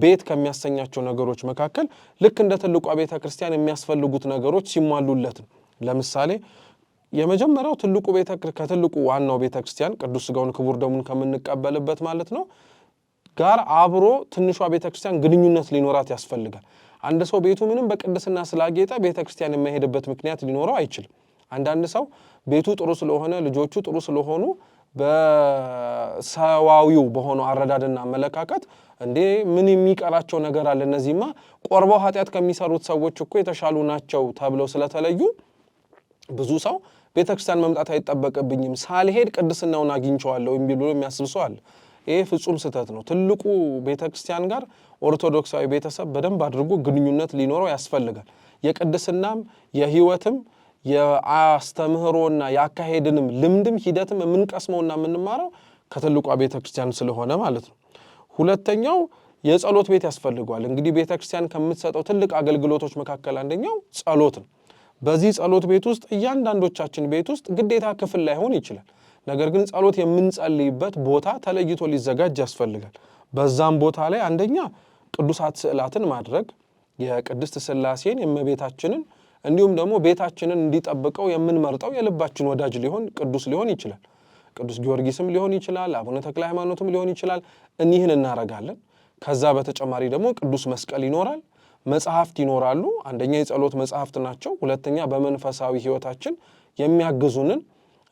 ቤት ከሚያሰኛቸው ነገሮች መካከል ልክ እንደ ትልቋ ቤተክርስቲያን የሚያስፈልጉት ነገሮች ሲሟሉለት ነው። ለምሳሌ የመጀመሪያው ከትልቁ ዋናው ቤተክርስቲያን ቅዱስ ሥጋውን ክቡር ደሙን ከምንቀበልበት ማለት ነው ጋር አብሮ ትንሿ ቤተክርስቲያን ግንኙነት ሊኖራት ያስፈልጋል። አንድ ሰው ቤቱ ምንም በቅድስና ስላጌጠ ቤተክርስቲያን የማይሄድበት ምክንያት ሊኖረው አይችልም። አንዳንድ ሰው ቤቱ ጥሩ ስለሆነ ልጆቹ ጥሩ ስለሆኑ በሰዋዊው በሆነው አረዳድና አመለካከት እንዴ ምን የሚቀራቸው ነገር አለ እነዚህማ ቆርበው ኃጢአት ከሚሰሩት ሰዎች እኮ የተሻሉ ናቸው ተብለው ስለተለዩ ብዙ ሰው ቤተክርስቲያን መምጣት አይጠበቅብኝም ሳልሄድ ቅድስናውን አግኝቼዋለሁ የሚሉ የሚያስብ ሰው አለ። ይሄ ፍጹም ስህተት ነው። ትልቁ ቤተክርስቲያን ጋር ኦርቶዶክሳዊ ቤተሰብ በደንብ አድርጎ ግንኙነት ሊኖረው ያስፈልጋል። የቅድስናም የህይወትም የአስተምህሮና ያካሄድንም ልምድም ሂደትም የምንቀስመውና የምንማረው ከትልቋ ቤተክርስቲያን ስለሆነ ማለት ነው። ሁለተኛው የጸሎት ቤት ያስፈልገዋል። እንግዲህ ቤተክርስቲያን ከምትሰጠው ትልቅ አገልግሎቶች መካከል አንደኛው ጸሎት ነው። በዚህ ጸሎት ቤት ውስጥ እያንዳንዶቻችን ቤት ውስጥ ግዴታ ክፍል ላይሆን ይችላል። ነገር ግን ጸሎት የምንጸልይበት ቦታ ተለይቶ ሊዘጋጅ ያስፈልጋል። በዛም ቦታ ላይ አንደኛ ቅዱሳት ስዕላትን ማድረግ የቅድስት ሥላሴን የእመቤታችንን እንዲሁም ደግሞ ቤታችንን እንዲጠብቀው የምንመርጠው የልባችን ወዳጅ ቅዱስ ሊሆን ይችላል። ቅዱስ ጊዮርጊስም ሊሆን ይችላል፣ አቡነ ተክለ ሃይማኖትም ሊሆን ይችላል። እኒህን እናረጋለን። ከዛ በተጨማሪ ደግሞ ቅዱስ መስቀል ይኖራል፣ መጽሐፍት ይኖራሉ። አንደኛ የጸሎት መጽሐፍት ናቸው። ሁለተኛ በመንፈሳዊ ህይወታችን የሚያግዙንን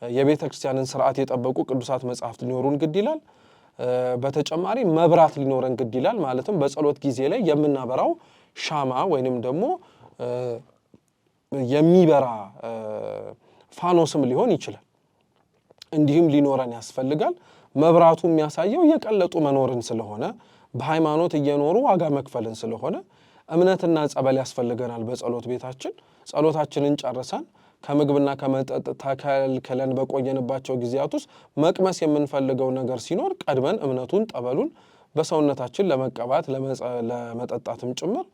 የቤተ ክርስቲያንን ስርዓት የጠበቁ ቅዱሳት መጽሐፍት ሊኖሩን ግድ ይላል። በተጨማሪ መብራት ሊኖረን ግድ ይላል። ማለትም በጸሎት ጊዜ ላይ የምናበራው ሻማ ወይንም ደግሞ የሚበራ ፋኖስም ሊሆን ይችላል። እንዲህም ሊኖረን ያስፈልጋል። መብራቱ የሚያሳየው የቀለጡ መኖርን ስለሆነ በሃይማኖት እየኖሩ ዋጋ መክፈልን ስለሆነ እምነትና ጸበል ያስፈልገናል። በጸሎት ቤታችን ጸሎታችንን ጨርሰን ከምግብና ከመጠጥ ተከልክለን በቆየንባቸው ጊዜያት ውስጥ መቅመስ የምንፈልገው ነገር ሲኖር ቀድመን እምነቱን ጠበሉን በሰውነታችን ለመቀባት ለመጠጣትም ጭምር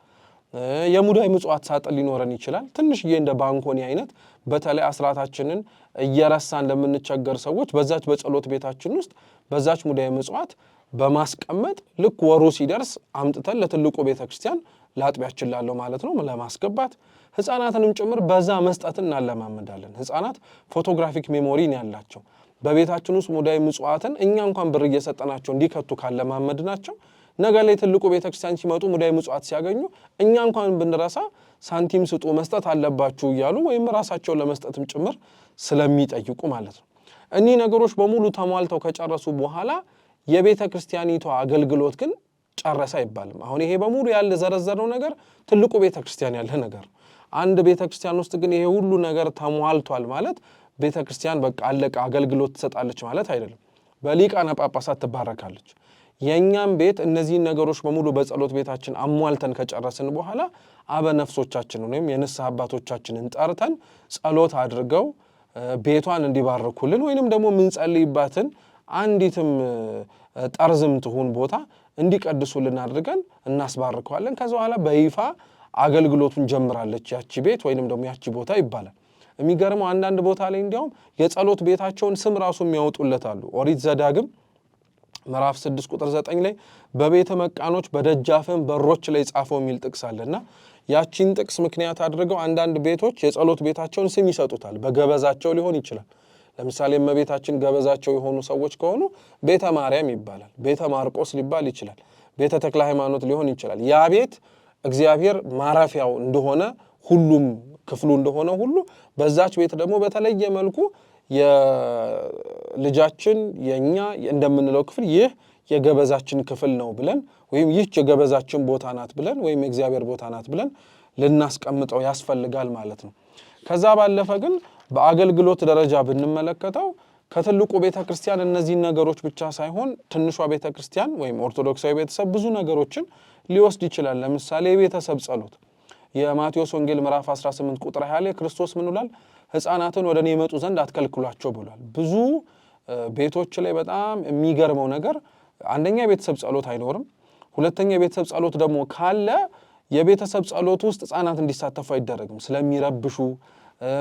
የሙዳይ ምጽዋት ሳጥን ሊኖረን ይችላል። ትንሽዬ እንደ ባንኮኒ አይነት በተለይ አስራታችንን እየረሳን ለምንቸገር ሰዎች በዛች በጸሎት ቤታችን ውስጥ በዛች ሙዳይ ምጽዋት በማስቀመጥ ልክ ወሩ ሲደርስ አምጥተን ለትልቁ ቤተክርስቲያን ለአጥቢያችን ላለው ማለት ነው ለማስገባት ህፃናትንም ጭምር በዛ መስጠትን እናለማመዳለን። ህፃናት ፎቶግራፊክ ሜሞሪ ነው ያላቸው። በቤታችን ውስጥ ሙዳይ ምጽዋትን እኛ እንኳን ብር እየሰጠናቸው እንዲከቱ ካለማመድናቸው ነገ ላይ ትልቁ ቤተክርስቲያን ሲመጡ ሙዳይ ምጽዋት ሲያገኙ እኛ እንኳን ብንረሳ ሳንቲም ስጡ መስጠት አለባችሁ እያሉ ወይም ራሳቸውን ለመስጠትም ጭምር ስለሚጠይቁ ማለት ነው። እኒህ ነገሮች በሙሉ ተሟልተው ከጨረሱ በኋላ የቤተ ክርስቲያኒቷ አገልግሎት ግን ጨረሰ አይባልም። አሁን ይሄ በሙሉ ያለ ዘረዘረው ነገር ትልቁ ቤተ ክርስቲያን ያለ ነገር። አንድ ቤተ ክርስቲያን ውስጥ ግን ይሄ ሁሉ ነገር ተሟልቷል ማለት ቤተክርስቲያን በቃ አለቀ አገልግሎት ትሰጣለች ማለት አይደለም። በሊቃነ ጳጳሳት ትባረካለች። የኛም ቤት እነዚህ ነገሮች በሙሉ በጸሎት ቤታችን አሟልተን ከጨረስን በኋላ አበነፍሶቻችንን ወይም የንስሐ አባቶቻችንን ጠርተን ጸሎት አድርገው ቤቷን እንዲባርኩልን ወይንም ደግሞ ምን ጸልይባትን አንዲትም ጠርዝም ትሁን ቦታ እንዲቀድሱልን አድርገን እናስባርከዋለን። ከዛ በኋላ በይፋ አገልግሎቱን ጀምራለች ያቺ ቤት ወይንም ደግሞ ያቺ ቦታ ይባላል። የሚገርመው አንዳንድ ቦታ ላይ እንዲያውም የጸሎት ቤታቸውን ስም ራሱ የሚያወጡለታሉ። ኦሪት ዘዳግም ምዕራፍ 6 ቁጥር 9 ላይ በቤተ መቃኖች በደጃፍም በሮች ላይ ጻፈው የሚል ጥቅስ አለና ያቺን ጥቅስ ምክንያት አድርገው አንዳንድ ቤቶች የጸሎት ቤታቸውን ስም ይሰጡታል። በገበዛቸው ሊሆን ይችላል። ለምሳሌ እመቤታችን ገበዛቸው የሆኑ ሰዎች ከሆኑ ቤተ ማርያም ይባላል፣ ቤተ ማርቆስ ሊባል ይችላል፣ ቤተ ተክለ ሃይማኖት ሊሆን ይችላል። ያ ቤት እግዚአብሔር ማረፊያው እንደሆነ ሁሉም ክፍሉ እንደሆነ ሁሉ በዛች ቤት ደግሞ በተለየ መልኩ የልጃችን የኛ እንደምንለው ክፍል ይህ የገበዛችን ክፍል ነው ብለን ወይም ይህች የገበዛችን ቦታ ናት ብለን ወይም የእግዚአብሔር ቦታ ናት ብለን ልናስቀምጠው ያስፈልጋል ማለት ነው። ከዛ ባለፈ ግን በአገልግሎት ደረጃ ብንመለከተው ከትልቁ ቤተክርስቲያን እነዚህ ነገሮች ብቻ ሳይሆን ትንሿ ቤተክርስቲያን ወይም ኦርቶዶክሳዊ ቤተሰብ ብዙ ነገሮችን ሊወስድ ይችላል። ለምሳሌ የቤተሰብ ጸሎት የማቴዎስ ወንጌል ምዕራፍ 18 ቁጥር 20 ላይ ክርስቶስ ምን ይላል? ሕፃናትን ወደ እኔ ይመጡ ዘንድ አትከልክሏቸው ብሏል። ብዙ ቤቶች ላይ በጣም የሚገርመው ነገር አንደኛ የቤተሰብ ጸሎት አይኖርም። ሁለተኛ የቤተሰብ ጸሎት ደግሞ ካለ የቤተሰብ ጸሎት ውስጥ ሕፃናት እንዲሳተፉ አይደረግም። ስለሚረብሹ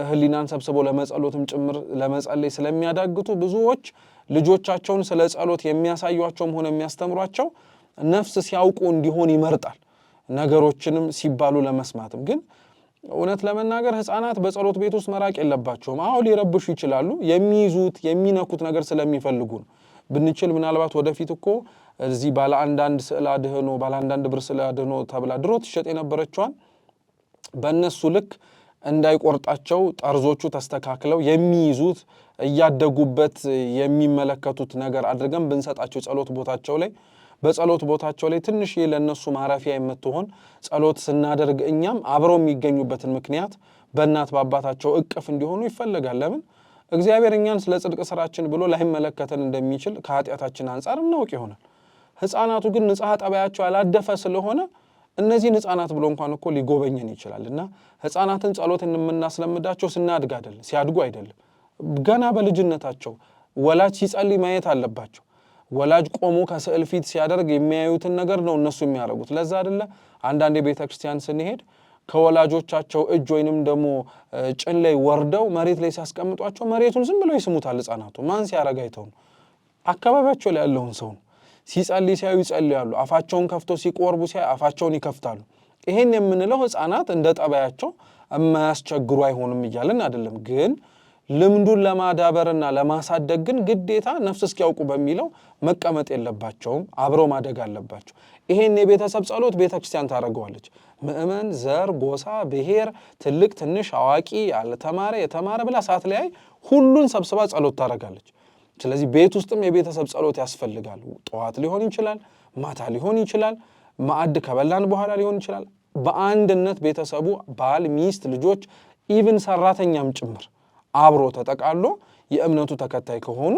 ህሊናን ሰብስበው ለመጸሎትም ጭምር ለመጸለይ ስለሚያዳግቱ ብዙዎች ልጆቻቸውን ስለ ጸሎት የሚያሳዩአቸውም ሆነ የሚያስተምሯቸው ነፍስ ሲያውቁ እንዲሆን ይመርጣል። ነገሮችንም ሲባሉ ለመስማትም ግን እውነት ለመናገር ሕፃናት በጸሎት ቤት ውስጥ መራቅ የለባቸውም። አዎ ሊረብሹ ይችላሉ። የሚይዙት የሚነኩት ነገር ስለሚፈልጉ ነው። ብንችል ምናልባት ወደፊት እኮ እዚህ ባለ አንዳንድ ስዕል አድህኖ ባለ አንዳንድ ብር ስዕል አድህኖ ተብላ ድሮ ትሸጥ የነበረችዋን በእነሱ ልክ እንዳይቆርጣቸው ጠርዞቹ ተስተካክለው የሚይዙት እያደጉበት የሚመለከቱት ነገር አድርገን ብንሰጣቸው ጸሎት ቦታቸው ላይ በጸሎት ቦታቸው ላይ ትንሽ ለነሱ ማረፊያ የምትሆን ጸሎት ስናደርግ እኛም አብረው የሚገኙበትን ምክንያት በእናት በአባታቸው እቅፍ እንዲሆኑ ይፈልጋል። ለምን እግዚአብሔር እኛን ስለ ጽድቅ ስራችን ብሎ ላይመለከተን እንደሚችል ከኃጢአታችን አንጻር እናውቅ ይሆናል። ሕፃናቱ ግን ንጽሐ ጠባያቸው ያላደፈ ስለሆነ እነዚህን ሕፃናት ብሎ እንኳን እኮ ሊጎበኘን ይችላልና ሕፃናትን ጸሎት የምናስለምዳቸው ስናድግ አይደለም ሲያድጉ አይደለም ገና በልጅነታቸው ወላጅ ሲጸልይ ማየት አለባቸው። ወላጅ ቆሞ ከስዕል ፊት ሲያደርግ የሚያዩትን ነገር ነው እነሱ የሚያደርጉት። ለዛ አይደለ አንዳንድ ቤተክርስቲያን ስንሄድ ከወላጆቻቸው እጅ ወይንም ደግሞ ጭን ላይ ወርደው መሬት ላይ ሲያስቀምጧቸው መሬቱን ዝም ብለው ይስሙታል። ሕፃናቱ ማን ሲያረጋ አይተው ነው? አካባቢያቸው ላይ ያለውን ሰው ነው። ሲጸልይ ሲያዩ ይጸልያሉ። አፋቸውን ከፍቶ ሲቆርቡ ሲያዩ አፋቸውን ይከፍታሉ። ይሄን የምንለው ሕፃናት እንደ ጠባያቸው የማያስቸግሩ አይሆንም እያልን አይደለም። ግን ልምዱን ለማዳበርና ለማሳደግ ግን ግዴታ ነፍስ እስኪያውቁ በሚለው መቀመጥ የለባቸውም። አብረው ማደግ አለባቸው። ይሄን የቤተሰብ ጸሎት ቤተክርስቲያን ታደርገዋለች። ምእመን፣ ዘር፣ ጎሳ፣ ብሔር፣ ትልቅ ትንሽ፣ አዋቂ፣ ያልተማረ፣ የተማረ ብላ ሳትለያይ ሁሉን ሰብስባ ጸሎት ታደርጋለች። ስለዚህ ቤት ውስጥም የቤተሰብ ጸሎት ያስፈልጋል። ጠዋት ሊሆን ይችላል፣ ማታ ሊሆን ይችላል፣ ማዕድ ከበላን በኋላ ሊሆን ይችላል። በአንድነት ቤተሰቡ ባል፣ ሚስት፣ ልጆች ኢቭን ሰራተኛም ጭምር አብሮ ተጠቃሎ የእምነቱ ተከታይ ከሆኑ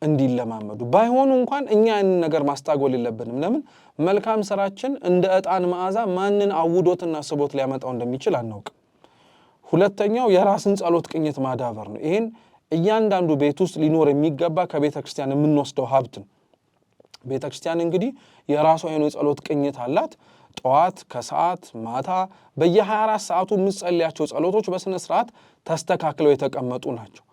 እንዲለማመዱ ባይሆኑ እንኳን እኛ ያንን ነገር ማስታጎል የለብንም። ለምን መልካም ስራችን እንደ ዕጣን መዓዛ ማንን አውዶትና ስቦት ሊያመጣው እንደሚችል አናውቅም። ሁለተኛው የራስን ጸሎት ቅኝት ማዳበር ነው። ይሄን እያንዳንዱ ቤት ውስጥ ሊኖር የሚገባ ከቤተ ክርስቲያን የምንወስደው ሀብት ነው። ቤተ ክርስቲያን እንግዲህ የራሷ የሆነ የጸሎት ቅኝት አላት። ጠዋት፣ ከሰዓት፣ ማታ በየ24 ሰዓቱ የምትጸልያቸው ጸሎቶች በስነ ስርዓት ተስተካክለው የተቀመጡ ናቸው።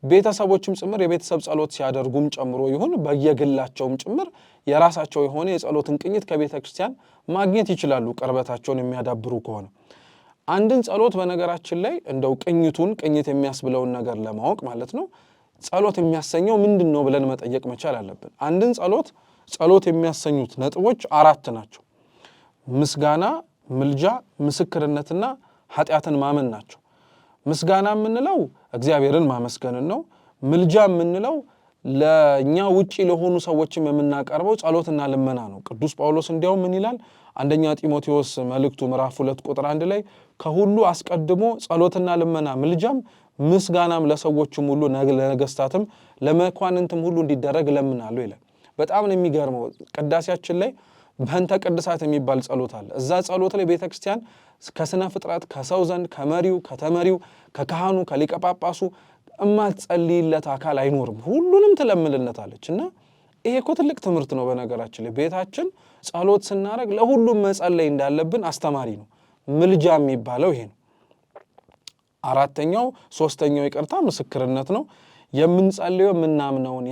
ቤተሰቦችም ጭምር የቤተሰብ ጸሎት ሲያደርጉም ጨምሮ ይሁን በየግላቸውም ጭምር የራሳቸው የሆነ የጸሎትን ቅኝት ከቤተ ክርስቲያን ማግኘት ይችላሉ፣ ቅርበታቸውን የሚያዳብሩ ከሆነ። አንድን ጸሎት በነገራችን ላይ እንደው ቅኝት የሚያስብለውን ነገር ለማወቅ ማለት ነው ጸሎት የሚያሰኘው ምንድን ነው ብለን መጠየቅ መቻል አለብን። አንድን ጸሎት የሚያሰኙት ነጥቦች 4 ናቸው። ምስጋና፣ ምልጃ፣ ምስክርነትና ኃጢአትን ማመን ናቸው። ምስጋና የምንለው እግዚአብሔርን ማመስገንን ነው። ምልጃ የምንለው ለእኛ ውጪ ለሆኑ ሰዎችም የምናቀርበው ጸሎትና ልመና ነው። ቅዱስ ጳውሎስ እንዲያውም ምን ይላል? አንደኛ ጢሞቴዎስ መልእክቱ ምዕራፍ 2 ቁጥር 1 ላይ ከሁሉ አስቀድሞ ጸሎትና ልመና ምልጃም ምስጋናም ለሰዎችም ሁሉ ለነገስታትም ለመኳንንትም ሁሉ እንዲደረግ ለምናለሁ ይላል። በጣም ነው የሚገርመው። ቅዳሴያችን ላይ በእንተ ቅድሳት የሚባል ጸሎት አለ። እዛ ጸሎት ላይ ቤተክርስቲያን ከስነ ፍጥረት ከሰው ዘንድ ከመሪው ከተመሪው ከካህኑ ከሊቀ ጳጳሱ እማትጸልይለት አካል አይኖርም፣ ሁሉንም ትለምንለታለች። እና ይሄ እኮ ትልቅ ትምህርት ነው። በነገራችን ላይ ቤታችን ጸሎት ስናደርግ ለሁሉም መጸለይ እንዳለብን አስተማሪ ነው። ምልጃ የሚባለው ይሄ ነው። ሶስተኛው ይቅርታ ምስክርነት ነው። የምንጸልየው የምናምነውን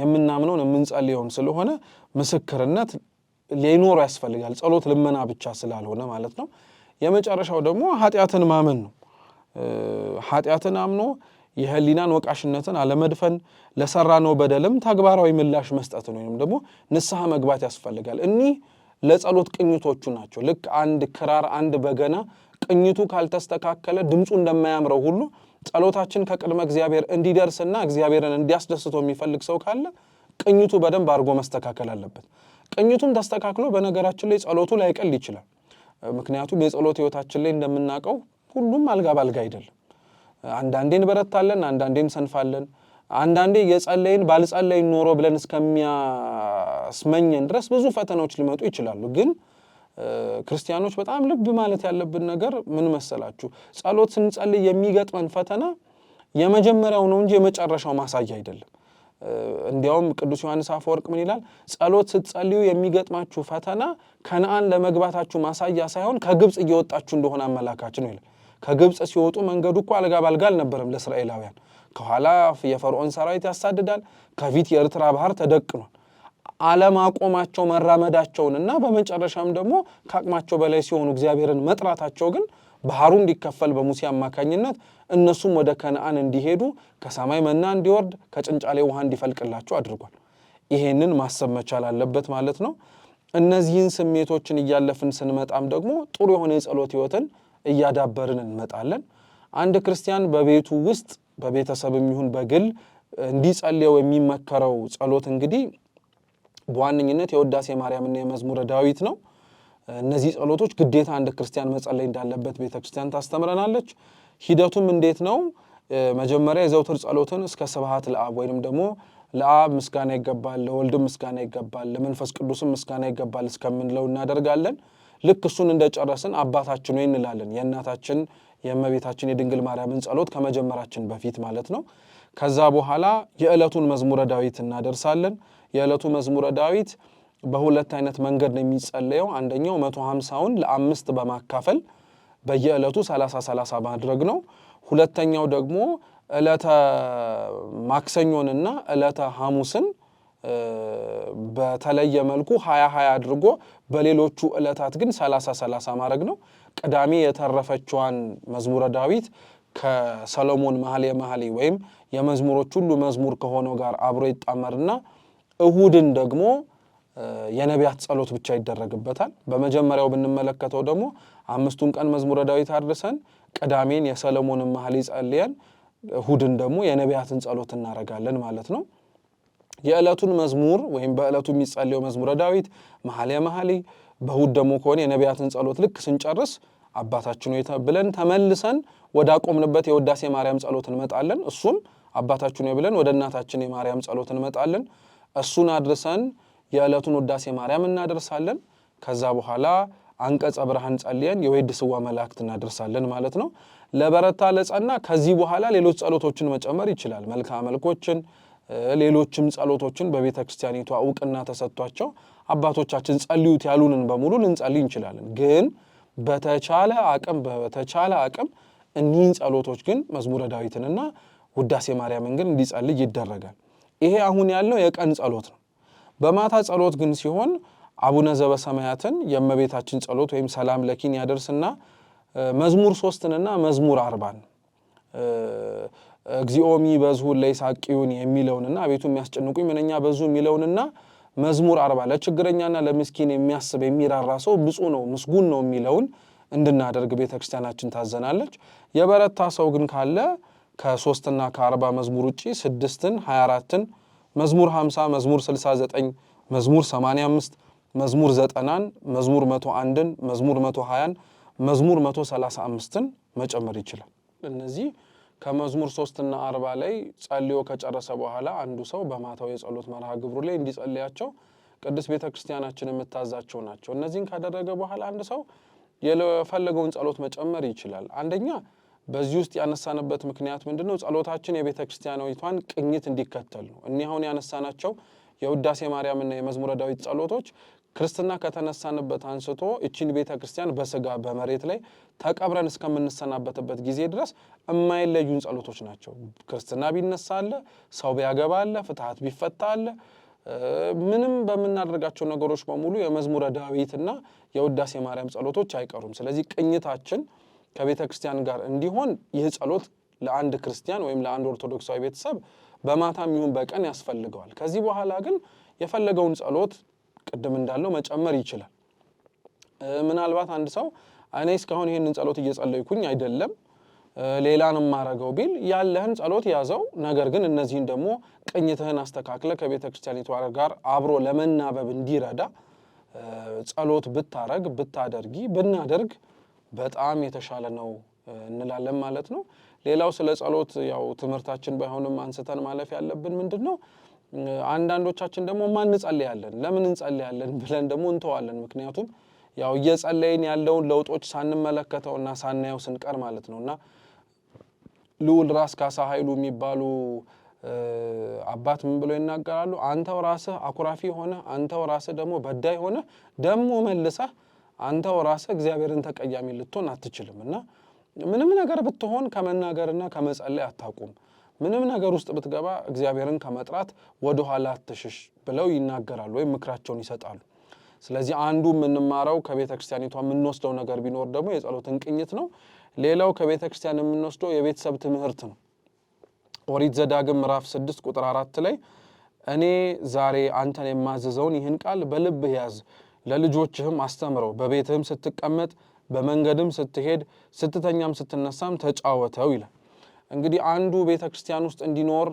የምንጸልየውን ስለሆነ ምስክርነት ሊኖር ያስፈልጋል። ጸሎት ልመና ብቻ ስላልሆነ ማለት ነው። የመጨረሻው ደግሞ ኃጢአትን ማመን ነው። ኃጢአትን አምኖ የህሊናን ወቃሽነትን አለመድፈን፣ ለሰራነው በደልም ተግባራዊ ምላሽ መስጠት ነው። ወይም ደግሞ ንስሐ መግባት ያስፈልጋል። እኒህ ለጸሎት ቅኝቶቹ ናቸው። ልክ አንድ ክራር አንድ በገና ቅኝቱ ካልተስተካከለ ድምፁ እንደማያምረው ሁሉ ጸሎታችን ከቅድመ እግዚአብሔር እንዲደርስና እግዚአብሔርን እንዲያስደስተው የሚፈልግ ሰው ካለ ቅኝቱ በደንብ አድርጎ መስተካከል አለበት። ቅኝቱም ተስተካክሎ በነገራችን ላይ ጸሎቱ ላይቀል ይችላል። ምክንያቱም የጸሎት ህይወታችን ላይ እንደምናውቀው ሁሉም አልጋ ባልጋ አይደለም። አንዳንዴ እንበረታለን፣ አንዳንዴ እንሰንፋለን። አንዳንዴ የጸለይን ባልጸለይን ኖሮ ብለን እስከሚያስመኘን ድረስ ብዙ ፈተናዎች ሊመጡ ይችላሉ። ግን ክርስቲያኖች በጣም ልብ ማለት ያለብን ነገር ምን መሰላችሁ? ጸሎት ስንጸልይ የሚገጥመን ፈተና የመጀመሪያው ነው እንጂ የመጨረሻው ማሳያ አይደለም። እንዲያውም ቅዱስ ዮሐንስ አፈወርቅ ምን ይላል? ጸሎት ስትጸልዩ የሚገጥማችሁ ፈተና ከነዓን ለመግባታችሁ ማሳያ ሳይሆን ከግብጽ እየወጣችሁ እንደሆነ አመላካች ነው ይላል። ከግብጽ ሲወጡ መንገዱ እኮ አልጋ ባልጋ አልነበረም ለእስራኤላውያን። ከኋላ የፈርዖን ሰራዊት ያሳድዳል፣ ከፊት የኤርትራ ባህር ተደቅኗል። አለማቆማቸው መራመዳቸውንና በመጨረሻም ደግሞ ከአቅማቸው በላይ ሲሆኑ እግዚአብሔርን መጥራታቸው ግን ባህሩ እንዲከፈል በሙሴ አማካኝነት እነሱም ወደ ከነዓን እንዲሄዱ ከሰማይ መና እንዲወርድ ከጭንጫ ላይ ውሃ እንዲፈልቅላቸው አድርጓል። ይሄንን ማሰብ መቻል አለበት ማለት ነው። እነዚህን ስሜቶችን እያለፍን ስንመጣም ደግሞ ጥሩ የሆነ የጸሎት ህይወትን እያዳበርን እንመጣለን። አንድ ክርስቲያን በቤቱ ውስጥ በቤተሰብም ይሁን በግል እንዲጸልየው የሚመከረው ጸሎት እንግዲህ በዋነኝነት የውዳሴ ማርያምና የመዝሙረ ዳዊት ነው። እነዚህ ጸሎቶች ግዴታ አንድ ክርስቲያን መጸለይ እንዳለበት ቤተክርስቲያን ታስተምረናለች። ሂደቱም እንዴት ነው? መጀመሪያ የዘውትር ጸሎትን እስከ ስብሐት ለአብ ወይንም ደግሞ ለአብ ምስጋና ይገባል፣ ለወልድም ምስጋና ይገባል፣ ለመንፈስ ቅዱስም ምስጋና ይገባል እስከምንለው እናደርጋለን። ልክ እሱን እንደጨረስን አባታችን ሆይ እንላለን። የእናታችን የእመቤታችን የድንግል ማርያምን ጸሎት ከመጀመራችን በፊት ማለት ነው። ከዛ በኋላ የዕለቱን መዝሙረ ዳዊት እናደርሳለን። የዕለቱ መዝሙረ ዳዊት በሁለት አይነት መንገድ ነው የሚጸለየው። አንደኛው 150ውን ለ5 በማካፈል በየዕለቱ 30 ማድረግ ነው። ሁለተኛው ደግሞ ዕለተ ማክሰኞንና ዕለተ ሐሙስን በተለየ መልኩ 20 አድርጎ በሌሎቹ ዕለታት ግን 30 ማድረግ ነው። ቅዳሜ የተረፈችዋን መዝሙረ ዳዊት ከሰሎሞን መኃልየ ወይም የመዝሙሮች ሁሉ መዝሙር ከሆነው ጋር አብሮ ይጣመርና እሁድን ደግሞ የነቢያት ጸሎት ብቻ ይደረግበታል። በመጀመሪያው ብንመለከተው ደግሞ 5ቱን ቀን መዝሙረ ዳዊት አድርሰን ቅዳሜን የሰሎሞንን መኃልይ ጸልየን እሁድን ደግሞ የነቢያትን ጸሎት እናረጋለን ማለት ነው። የዕለቱን መዝሙር ወይም በዕለቱ የሚጸልየው መዝሙረ ዳዊት መኃልየ፣ በእሁድ ደግሞ ከሆነ የነቢያትን ጸሎት ልክ ስንጨርስ አባታችን ሆይ ብለን ተመልሰን ወደ አቆምንበት የውዳሴ ማርያም ጸሎት እንመጣለን። እሱም አባታችን ሆይ ብለን ወደ እናታችን የማርያም ጸሎት እንመጣለን። እሱን አድርሰን የዕለቱን ውዳሴ ማርያም እናደርሳለን። ከዛ በኋላ አንቀጸ ብርሃን ጸልየን የወይድ ስዋ መላእክት እናደርሳለን ማለት ነው። ለበረታ ለጸና ከዚህ በኋላ ሌሎች ጸሎቶችን መጨመር ይችላል። መልክዓ መልኮችን፣ ሌሎችም ጸሎቶችን በቤተ ክርስቲያኒቷ ዕውቅና ተሰጥቷቸው አባቶቻችን ጸልዩት ያሉንን በሙሉ ልንጸልይ እንችላለን። ግን በተቻለ አቅም እኒህን ጸሎቶች ግን መዝሙረ ዳዊትንና ውዳሴ ማርያምን ግን እንዲጸልይ ይደረጋል። ይሄ አሁን ያለው የቀን ጸሎት ነው። በማታ ጸሎት ግን ሲሆን አቡነ ዘበሰማያትን የእመቤታችን ጸሎት ወይም ሰላም ለኪን ያደርስና መዝሙር 3ንና መዝሙር 40ን እግዚኦሚ በዝሁ ለይሳቂዩን የሚለውንና አቤቱ የሚያስጨንቁኝ ምንኛ በዙ የሚለውንና መዝሙር 40 ለችግረኛና ለምስኪን የሚያስብ የሚራራ ሰው ብፁዕ ነው ምስጉን ነው የሚለውን እንድናደርግ ቤተክርስቲያናችን ታዘናለች። የበረታ ሰው ግን ካለ ከ3 እና ከ40 መዝሙር ውጪ 6ን 24ን መዝሙር 50 መዝሙር 69 መዝሙር 85 መዝሙር 90ን መዝሙር 101ን መዝሙር 120ን መዝሙር 135ን መጨመር ይችላል። እነዚህ ከመዝሙር 3 እና 40 ላይ ጸልዮ ከጨረሰ በኋላ አንዱ ሰው በማታው የጸሎት መርሃ ግብሩ ላይ እንዲጸልያቸው ቅዱስ ቤተክርስቲያናችን የምታዛቸው ናቸው። እነዚህን ካደረገ በኋላ አንድ ሰው የፈለገውን ጸሎት መጨመር ይችላል። አንደኛ በዚህ ውስጥ ያነሳንበት ምክንያት ምንድነው? ጸሎታችን የቤተክርስቲያናዊቷን ቅኝት እንዲከተል ነው። እኛ አሁን ያነሳናቸው የውዳሴ ማርያምና የመዝሙረ ዳዊት ጸሎቶች ክርስትና ከተነሳንበት አንስቶ እቺን ቤተክርስቲያን በስጋ በመሬት ላይ ተቀብረን እስከምንሰናበትበት ጊዜ ድረስ የማይለዩን ጸሎቶች ናቸው። ክርስትና ቢነሳ አለ፣ ሰው ቢያገባ አለ፣ ፍትሐት ቢፈታ አለ፣ ምንም በመናደርጋቸው ነገሮች በሙሉ የመዝሙረ ዳዊትና የውዳሴ ማርያም ጸሎቶች አይቀሩም። ስለዚህ ቅኝታችን ከቤተክርስቲያን ጋር እንዲሆን ይህ ጸሎት ለአንድ ክርስቲያን ወይም ለአንድ ኦርቶዶክሳዊ ቤተሰብ በማታም ይሁን በቀን ያስፈልገዋል። ከዚህ በኋላ ግን የፈለገውን ጸሎት ቅድም እንዳለው መጨመር ይችላል። ምናልባት አንድ ሰው እኔ እስካሁን ይሄንን ጸሎት እየጸለይኩኝ አይደለም ሌላንም ማረገው ቢል ያለህን ጸሎት ያዘው። ነገር ግን እነዚህን ደግሞ ቅኝትህን አስተካክለ ከቤተክርስቲያኒቷ ጋር አብሮ ለመናበብ እንዲረዳ ጸሎት ብታረግ ብታደርጊ ብናደርግ በጣም የተሻለ ነው እንላለን ማለት ነው። ሌላው ስለ ጸሎት ያው ትምህርታችን ባይሆንም አንስተን ማለፍ ያለብን ምንድነው? አንዳንዶቻችን ደግሞ ማን እንጸልያለን ለምን እንጸልያለን ብለን ደግሞ እንተዋለን። ምክንያቱም ያው እየጸለይን ያለውን ለውጦች ሳንመለከተውና ሳናየው ስንቀር ማለት ነውና ልዑል ራስ ካሳ ኃይሉ የሚባሉ አባት ምን ብለው ይናገራሉ? አንተው ራስህ አኩራፊ ሆነ፣ አንተው ራስህ ደግሞ በዳይ ሆነ ደግሞ መልሰህ አንተው ራስህ እግዚአብሔርን ተቀያሚ ልትሆን አትችልምና ምንም ነገር ብትሆን ከመናገርና ከመጸለይ አታቁም። ምንም ነገር ውስጥ ብትገባ እግዚአብሔርን ከመጥራት ወደ ኋላ አትሽሽ ብለው ይናገራሉ ወይም ምክራቸውን ይሰጣሉ። ስለዚህ አንዱ የምንማረው ከቤተክርስቲያኒቷ የምንወስደው ነገር ቢኖር ደግሞ የጸሎትን ቅኝት ነው። ሌላው ከቤተክርስቲያን የምንወስደው የቤተሰብ ትምህርት ነው። ኦሪት ዘዳግም ምዕራፍ 6 ቁጥር 4 ላይ እኔ ዛሬ አንተን የማዘዘውን ይህን ቃል በልብህ ያዝ፣ ለልጆችህም አስተምረው፣ በቤትህም ስትቀመጥ በመንገድም ስትሄድ ስትተኛም ስትነሳም ተጫወተው ይላል። እንግዲህ አንዱ ቤተክርስቲያን ውስጥ እንዲኖር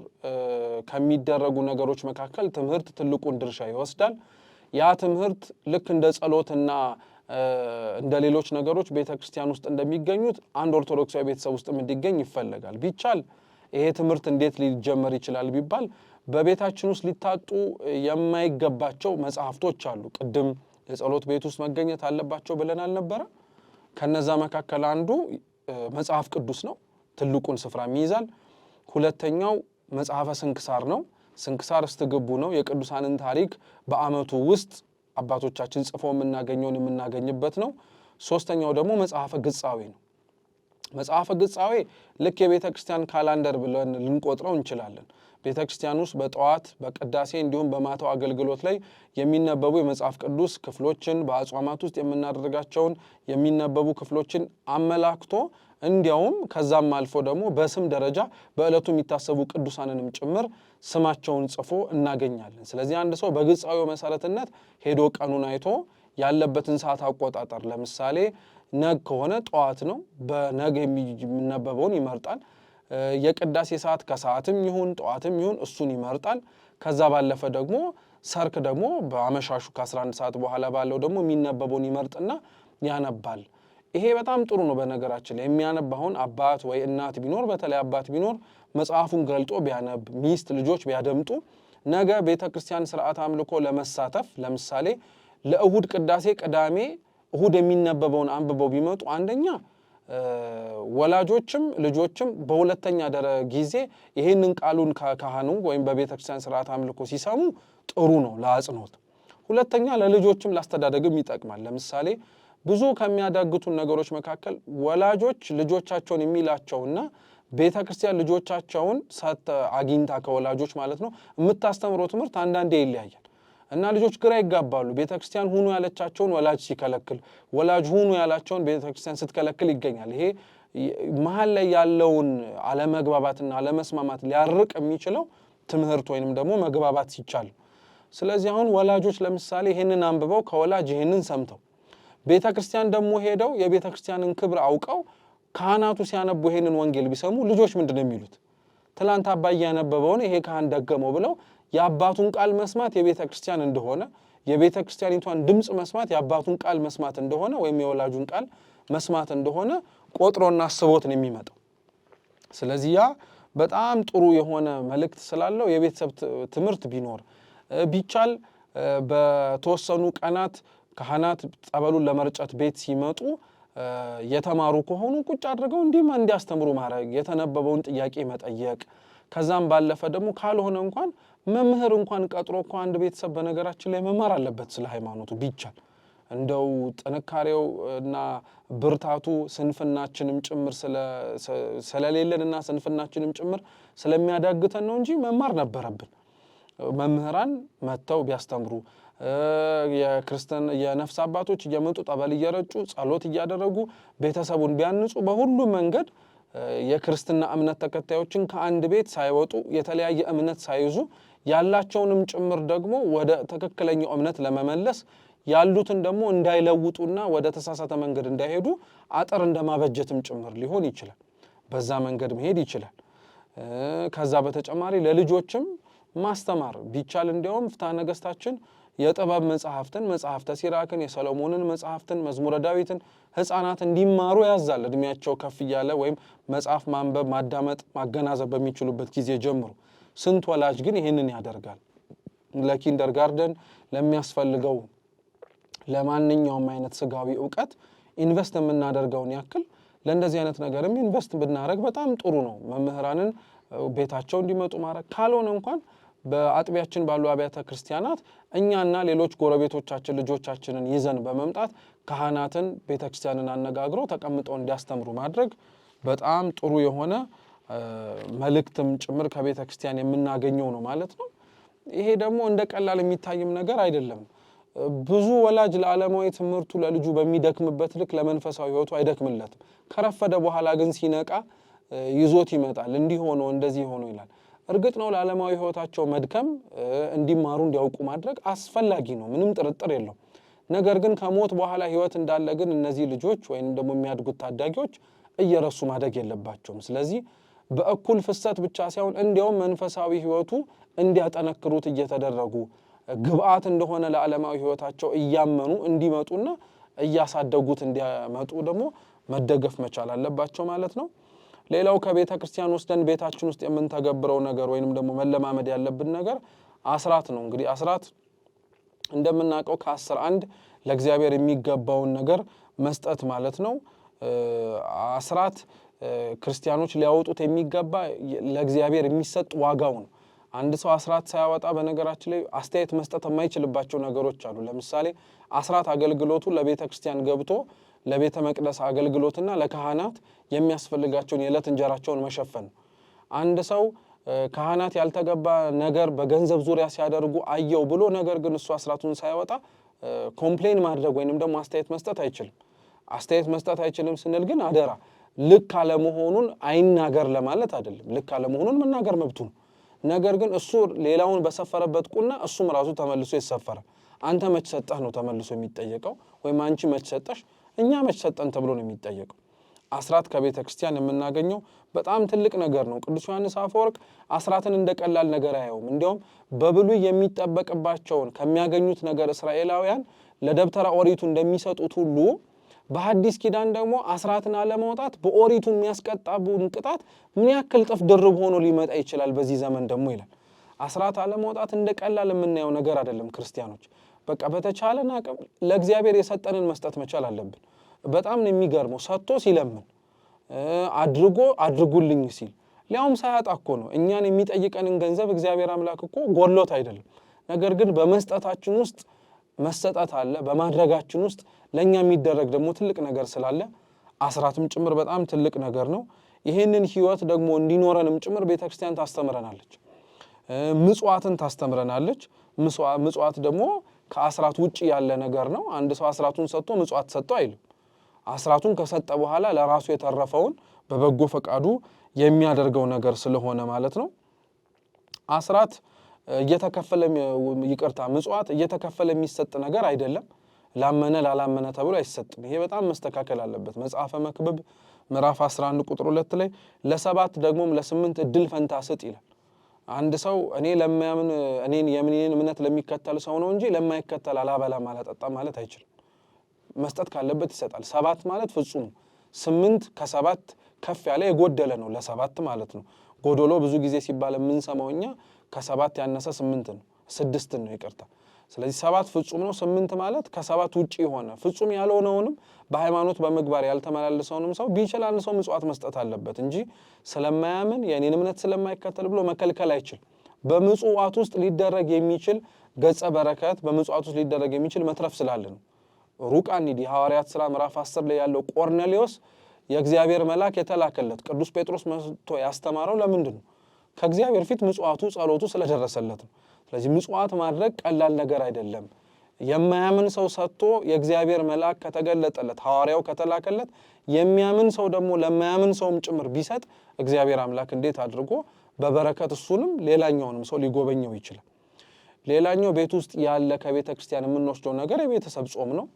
ከሚደረጉ ነገሮች መካከል ትምህርት ትልቁን ድርሻ ይወስዳል። ያ ትምህርት ልክ እንደ ጸሎትና እንደ ሌሎች ነገሮች ቤተክርስቲያን ውስጥ እንደሚገኙት አንድ ኦርቶዶክሳዊ ቤተሰብ ውስጥ እንዲገኝ ይፈልጋል። ቢቻል ይሄ ትምህርት እንዴት ሊጀመር ይችላል ቢባል በቤታችን ውስጥ ሊታጡ የማይገባቸው መጽሐፍቶች አሉ። ቅድም የጸሎት ቤት ውስጥ መገኘት አለባቸው ብለን አልነበረ? ከነዛ መካከል አንዱ መጽሐፍ ቅዱስ ነው፣ ትልቁን ስፍራ ይይዛል። ሁለተኛው መጽሐፈ ስንክሳር ነው። ስንክሳር እስትግቡ ነው፣ የቅዱሳንን ታሪክ በአመቱ ውስጥ አባቶቻችን ጽፈው የምናገኝበት ነው። ሶስተኛው ደግሞ መጽሐፈ ግጻዌ ነው። መጽሐፈ ግጻዌ ልክ የቤተክርስቲያን ካላንደር ብለን ልንቆጥረው እንችላለን። ቤተክርስቲያን ውስጥ በጠዋት በቅዳሴ እንዲሁም በማታው አገልግሎት ላይ የሚነበቡ የመጽሐፍ ቅዱስ ክፍሎችን በአጽዋማት ውስጥ የምናደርጋቸውን የሚነበቡ ክፍሎችን አመላክቶ እንዲያውም ከዛም አልፎ ደግሞ በስም ደረጃ በእለቱ የሚታሰቡ ቅዱሳንንም ጭምር ስማቸውን ጽፎ እናገኛለን። ስለዚህ አንድ ሰው በግጻዌው መሰረትነት ሄዶ ቀኑን አይቶ ያለበትን ሰዓት አቆጣጠር ለምሳሌ ነግ ከሆነ ጠዋት ነው፣ በነግ የሚነበበውን ይመርጣል። የቅዳሴ ሰዓት ከሰዓትም ይሁን ጠዋትም ይሁን እሱን ይመርጣል። ከዛ ባለፈ ደግሞ ሰርክ ደግሞ በአመሻሹ ከ11 ሰዓት በኋላ ባለው ደግሞ የሚነበበውን ይመርጥና ያነባል። ይሄ በጣም ጥሩ ነው። በነገራችን ላይ የሚያነባውን አባት ወይ እናት ቢኖር በተለይ አባት ቢኖር መጽሐፉን ገልጦ ቢያነብ ሚስት ልጆች ቢያደምጡ ነገ ቤተክርስቲያን ስርዓት አምልኮ ለመሳተፍ ለምሳሌ ለእሁድ ቅዳሴ ቅዳሜ እሁድ የሚነበበውን አንብበው ቢመጡ አንደኛ ወላጆችም ልጆችም በሁለተኛ ጊዜ ይሄንን ቃሉን ካህኑ ወይም በቤተክርስቲያን ስርዓት አምልኮ ሲሰሙ ጥሩ ነው ለአጽንኦት። ሁለተኛ ለልጆችም ላስተዳደግም ይጠቅማል። ለምሳሌ ብዙ ከሚያዳግቱን ነገሮች መካከል ወላጆች ልጆቻቸውን የሚላቸውና ቤተክርስቲያን ልጆቻቸውን አግኝታ ከወላጆች ማለት ነው የምታስተምረው ትምህርት አንዳንዴ ይለያያል እና ልጆች ግራ ይጋባሉ። ቤተክርስቲያን ሁኑ ያለቻቸውን ወላጅ ሲከለክል፣ ወላጅ ሁኑ ያላቸውን ቤተክርስቲያን ስትከለክል ይገኛል። ይሄ መሀል ላይ ያለውን አለመግባባትና አለመስማማት ሊያርቅ የሚችለው ትምህርት ወይንም ደግሞ መግባባት ሲቻል። ስለዚህ አሁን ወላጆች ለምሳሌ ይሄንን አንብበው ከወላጅ ይሄንን ሰምተው ቤተክርስቲያን ደግሞ ሄደው የቤተክርስቲያንን ክብር አውቀው ካህናቱ ሲያነቡ ይሄንን ወንጌል ቢሰሙ ልጆች ምንድነው የሚሉት? ትላንት አባዬ ያነበበውን ይሄ ካህን ደገመው ብለው የአባቱን ቃል መስማት የቤተክርስቲያን እንደሆነ የቤተክርስቲያኒቷን ድምጽ መስማት የአባቱን ቃል መስማት እንደሆነ ወይም የወላጁን ቃል መስማት እንደሆነ ቆጥሮና አስቦት ነው የሚመጣው። ስለዚህ ያ በጣም ጥሩ የሆነ መልእክት ስላለው የቤተሰብ ትምህርት ቢኖር ቢቻል በተወሰኑ ቀናት ካህናት ጸበሉን ለመርጨት ቤት ሲመጡ የተማሩ ከሆኑ ቁጭ አድርገው እንዲያስተምሩ ማድረግ የተነበበውን ጥያቄ መጠየቅ ከዛም ባለፈ ደግሞ ካልሆነ እንኳን መምህር እንኳን ቀጥሮ እኮ አንድ ቤተሰብ በነገራችን ላይ መማር አለበት ስለ ሃይማኖቱ ቢቻል እንደው ጥንካሬው እና ብርታቱ ስንፍናችንም ጭምር ስለሌለንና ስንፍናችንም ጭምር ስለሚያዳግተን ነው እንጂ መማር ነበረብን መምህራን መተው ቢያስተምሩ የክርስቲያን የነፍስ አባቶች እየመጡ ጠበል እየረጩ ጸሎት እያደረጉ ቤተሰቡን ቢያንጹ በሁሉ መንገድ የክርስትና እምነት ተከታዮችን ከአንድ ቤት ሳይወጡ የተለያየ እምነት ሳይዙ ያላቸውንም ጭምር ደግሞ ወደ ተከክለኛው እምነት ለመመለስ ያሉትን ደግሞ እንዳይለውጡና ወደ ተሳሳተ መንገድ እንዳይሄዱ አጥር እንደማበጀትም ጭምር ሊሆን ይችላል በዛ መንገድ መሄድ ይችላል ከዛ በተጨማሪ ለልጆችም ማስተማር ቢቻል እንዲያውም ፍትሐ ነገሥታችን የጥበብ መጽሐፍትን መጽሐፍተ ሲራክን የሰሎሞንን መጽሐፍትን መዝሙረ ዳዊትን ህፃናት እንዲማሩ ያዛል እድሜያቸው ከፍ ይያለ ወይም መጽሐፍ ማንበብ ማዳመጥ ማገናዘብ በሚችሉበት ጊዜ ጀምሮ ስንት ወላጅ ግን ይሄንን ያደርጋል ለኪንደርጋርደን ለሚያስፈልገው ለማንኛውም አይነት ስጋዊ ዕውቀት ኢንቨስት የምናደርገውን ያክል ለእንደዚህ አይነት ነገርም ኢንቨስት ብናደርግ በጣም ጥሩ ነው መምህራንን ቤታቸው እንዲመጡ ማድረግ ካልሆነ እንኳን በአጥቢያችን ባሉ አብያተ ክርስቲያናት እኛና ሌሎች ጎረቤቶቻችን ልጆቻችንን ይዘን በመምጣት ካህናትን ቤተክርስቲያንን አነጋግረው ተቀምጠው እንዲያስተምሩ ማድረግ በጣም ጥሩ የሆነ መልእክትም ጭምር ከቤተክርስቲያን የምናገኘው ነው ማለት ነው ይሄ ደግሞ እንደ ቀላል የሚታይም ነገር አይደለም ብዙ ወላጅ ለዓለማዊ ትምህርቱ ለልጁ በሚደክምበት ልክ ለመንፈሳዊ ህይወቱ አይደክምለትም ከረፈደ በኋላ ግን ሲነቃ ይዞት ይመጣል እንዲህ ሆኖ እንደዚህ ሆኖ ይላል እርግጥ ነው ለዓለማዊ ህይወታቸው መድከም እንዲማሩ እንዲያውቁ ማድረግ አስፈላጊ ነው ምንም ጥርጥር የለው ነገር ግን ከሞት በኋላ ህይወት እንዳለ ግን እነዚህ ልጆች ወይንም ደግሞ የሚያድጉት ታዳጊዎች እየረሱ ማደግ የለባቸውም ስለዚህ በእኩል ፍሰት ብቻ ሳይሆን እንዲያውም መንፈሳዊ ህይወቱ እንዲያጠነክሩት እየተደረጉ ግብአት እንደሆነ ለዓለማዊ ህይወታቸው እያመኑ እንዲመጡና እያሳደጉት እንዲያመጡ ደግሞ መደገፍ መቻል አለባቸው ማለት ነው ሌላው ከቤተ ክርስቲያን ወስደን ቤታችን ውስጥ የምንተገብረው ነገር ወይንም ደግሞ መለማመድ ያለብን ነገር አስራት ነው እንግዲህ አስራት እንደምናውቀው ከ11 ለእግዚአብሔር የሚገባውን ነገር መስጠት ማለት ነው አስራት ክርስቲያኖች ሊያወጡት የሚገባ ለእግዚአብሔር የሚሰጥ ዋጋው ነው አንድ ሰው አስራት ሳያወጣ በነገራችን ላይ አስተያየት መስጠት የማይችልባቸው ነገሮች አሉ ለምሳሌ አስራት አገልግሎቱ ለቤተ ክርስቲያን ገብቶ ለቤተ መቅደስ አገልግሎትና ለካህናት የሚያስፈልጋቸውን የዕለት እንጀራቸውን መሸፈን አንድ ሰው ካህናት ያልተገባ ነገር በገንዘብ ዙሪያ ሲያደርጉ አየው ብሎ ነገር ግን እሱ አስራቱን ሳይወጣ ኮምፕሌን ማድረግ ወይንም ደግሞ አስተያየት መስጠት አይችልም አስተያየት መስጠት አይችልም ስንል ግን አደራ ልክ አለመሆኑን አይናገር ለማለት አይደለም ልክ አለመሆኑን መናገር መብቱ ነው ነገር ግን እሱ ሌላውን በሰፈረበት ቁና እሱም ራሱ ተመልሶ ይሰፈራል አንተ መች ሰጠህ ነው ተመልሶ የሚጠየቀው ወይም አንቺ መች ሰጠሽ እኛ መች ሰጠን ተብሎ ነው የሚጠየቀው አስራት ከቤተ ክርስቲያን የምናገኘው በጣም ትልቅ ነገር ነው ቅዱስ ዮሐንስ አፈወርቅ አስራትን እንደቀላል ነገር አያዩም እንዲያውም በብሉይ የሚጠበቅባቸውን ከሚያገኙት ነገር እስራኤላውያን ለደብተራ ኦሪቱ እንደሚሰጡት ሁሉ በሐዲስ ኪዳን ደግሞ አስራትን አለማውጣት በኦሪቱ የሚያስቀጣውን ቅጣት ምን ያክል ጥፍ ድርብ ሆኖ ሊመጣ ይችላል በዚህ ዘመን ደግሞ ይላል አስራት አለማውጣት እንደቀላል የምናየው ነገር አይደለም ክርስቲያኖች በቃ በተቻለና ለእግዚአብሔር የሰጠንን መስጠት መቻል አለብን በጣም ነው የሚገርመው ሰጥቶ ሲለምን አድርጉልኝ ሲል ሊያውም ሳያጣ እኮ ነው እኛን የሚጠይቀንን ገንዘብ እግዚአብሔር አምላክ እኮ ጎሎት አይደለም ነገር ግን በመስጠታችን ውስጥ መሰጠት አለ በማድረጋችን ውስጥ ለኛ የሚደረግ ደግሞ ትልቅ ነገር ስላለ አስራትም ጭምር በጣም ትልቅ ነገር ነው ይሄንን ህይወት ደግሞ እንዲኖረንም ጭምር ቤተክርስቲያን ታስተምረናለች ምጽዋትን ታስተምረናለች ምጽዋት ደግሞ ከአስራት ውጪ ያለ ነገር ነው አንድ ሰው አስራቱን ሰጥቶ ምጽዋት ሰጥቶ አይልም አስራቱን ከሰጠ በኋላ ለራሱ የተረፈውን በበጎ ፈቃዱ የሚያደርገው ነገር ስለሆነ ማለት ነው አስራት እየተከፈለ ምጽዋት እየተከፈለ የሚሰጥ ነገር አይደለም ላመነ ላላመነ ተብሎ አይሰጥም ይሄ በጣም መስተካከል አለበት መጽሐፈ መክብብ ምዕራፍ 11 ቁጥር 2 ላይ ለሰባት ደግሞም ለ8 እድል ፈንታ ስጥ ይላል አንድ ሰው እኔ ለማያምን እኔን የምኔን እምነት ለሚከተል ሰው ነው እንጂ ለማይከተል አላበላም አላጠጣም ማለት አይችልም መስጠት ካለበት ይሰጣል ሰባት ማለት ፍጹም 8 ከ7 ከፍ ያለ የጎደለ ነው ለሰባት ማለት ነው። ጎዶሎ ብዙ ጊዜ ሲባል የምንሰማውኛ ከ7 ያነሰ 8 ነው 6 ነው ይቅርታ። ስለዚህ 7 ፍጹም ነው 8 ማለት ከ7 ውጪ ሆነ ፍጹም ያልሆነውንም በሃይማኖት በመግባር ያልተመላለሰውንም ሰው ቢችል አንድ ሰው ምጽዋት መስጠት አለበት እንጂ ስለማያምን የኔን እምነት ስለማይከተል ብሎ መከልከል አይችል። በምጽዋት ውስጥ ሊደረግ የሚችል ገጸ በረከት በምጽዋት ውስጥ ሊደረግ የሚችል መትረፍ ስላለ ነው። ሩቃን እንዲ ሐዋርያት ሥራ ምዕራፍ 10 ላይ ያለው ቆርኔሌዎስ የእግዚአብሔር መልአክ የተላከለት ቅዱስ ጴጥሮስ መጥቶ ያስተማረው ለምንድን ነው? ከእግዚአብሔር ፊት ምጽዋቱ ጸሎቱ ስለደረሰለት ነው። ስለዚህ ምጽዋት ማድረግ ቀላል ነገር አይደለም። የማያምን ሰው ሰጥቶ የእግዚአብሔር መልአክ ከተገለጠለት ሐዋርያው ከተላከለት የሚያምን ሰው ደግሞ ለማያምን ሰውም ጭምር ቢሰጥ እግዚአብሔር አምላክ እንዴት አድርጎ በበረከት እሱንም ሌላኛውንም ሰው ሊጎበኘው ይችላል። ሌላኛው ቤት ውስጥ ያለ ከቤተ ክርስቲያን የምንወስደው ነገር የቤተሰብ ጾም ነው።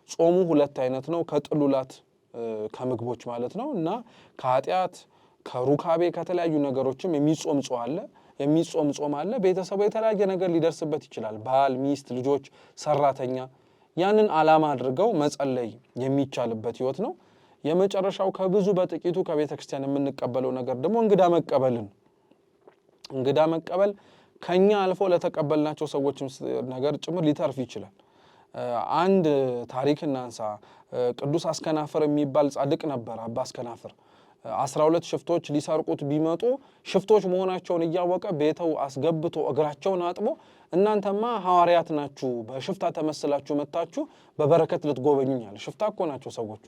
ጾሙ ሁለት አይነት ነው። ከጥሉላት ከምግቦች ማለት ነው እና ከኃጢአት ከሩካቤ ከተለያዩ ነገሮችም የሚጾም ጾም አለ። ቤተሰቡ የተለያየ ነገር ሊደርስበት ይችላል። ባል፣ ሚስት፣ ልጆች፣ ሰራተኛ ያንን ዓላማ አድርገው መጸለይ የሚቻልበት ህይወት ነው። የመጨረሻው ከብዙ በጥቂቱ ከቤተ ክርስቲያን የምንቀበለው ነገር ደግሞ እንግዳ መቀበልን እንግዳ መቀበል ከኛ አልፎ ለተቀበልናቸው ሰዎችም ነገር ጭምር ሊተርፍ ይችላል። አንድ ታሪክ እናንሳ። ቅዱስ አስከናፍር የሚባል ጻድቅ ነበር። አባ አስከናፍር 12 ሽፍቶች ሊሰርቁት ቢመጡ ሽፍቶች መሆናቸውን እያወቀ ቤተው አስገብቶ እግራቸውን አጥቦ እናንተማ ሐዋርያት ናችሁ በሽፍታ ተመስላችሁ መጣችሁ በበረከት ልትጎበኙኝ አለ። ሽፍታ እኮ ናቸው ሰዎቹ።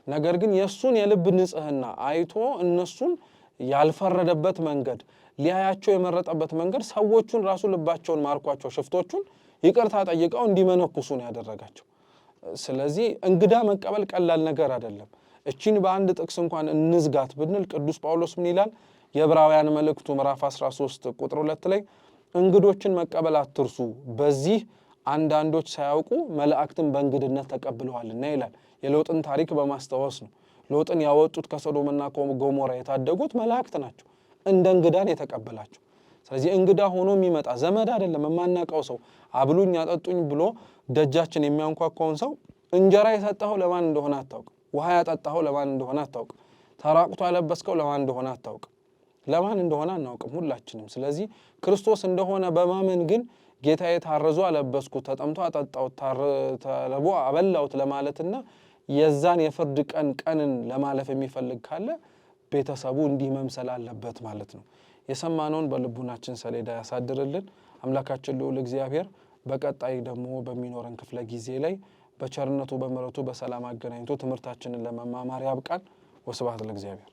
ነገር ግን የሱን የልብ ንጽህና አይቶ እነሱን ያልፈረደበት መንገድ ሊያያቸው የመረጠበት መንገድ ሰዎቹን ራሱ ልባቸውን ማርኳቸው ሽፍቶቹን ይቅርታ ጠይቀው እንዲመነኩሱ ነው ያደረጋቸው። ስለዚህ እንግዳ መቀበል ቀላል ነገር አይደለም። እቺን በአንድ ጥቅስ እንኳን እንዝጋት ብንል ቅዱስ ጳውሎስ ምን ይላል? የዕብራውያን መልእክቱ ምዕራፍ 13 ቁጥር 2 ላይ እንግዶችን መቀበል አትርሱ፣ በዚህ አንዳንዶች ሳያውቁ መላእክትን በእንግድነት ተቀብለዋልና ይላል። የሎጥን ታሪክ በማስታወስ ነው። ሎጥን ያወጡት ከሶዶምና ከጎሞራ የታደጉት መላእክት ናቸው። እንደ እንግዳን የተቀበላቸው። ስለዚህ እንግዳ ሆኖ የሚመጣ ዘመድ አይደለም። የማናውቀው ሰው አብሉኝ አጠጡኝ ብሎ ደጃችን የሚያንኳኳውን ሰው እንጀራ የሰጠኸው ለማን እንደሆነ አታውቅ። ውሃ ያጠጣኸው ለማን እንደሆነ አታውቅ። ተራቁቶ ያለበስከው ለማን እንደሆነ አታውቅ። ለማን እንደሆነ አናውቅም ሁላችንም። ስለዚህ ክርስቶስ እንደሆነ በማመን ግን ጌታዬ ታርዞ አለበስኩት፣ ተጠምቶ አጠጣሁት፣ ተርቦ አበላሁት ለማለትና የዛን የፍርድ ቀንን ለማለፍ የሚፈልግ ካለ ቤተሰቡ እንዲህ መምሰል አለበት ማለት ነው። የሰማነውን በልቡናችን ሰሌዳ ያሳድርልን። አምላካችን ልዑል እግዚአብሔር በቀጣይ ደግሞ በሚኖረን ክፍለ ጊዜ ላይ በቸርነቱ በምሕረቱ በሰላም አገናኝቶ ትምህርታችንን ለመማማር ያብቃን። ወስብሐት ለእግዚአብሔር።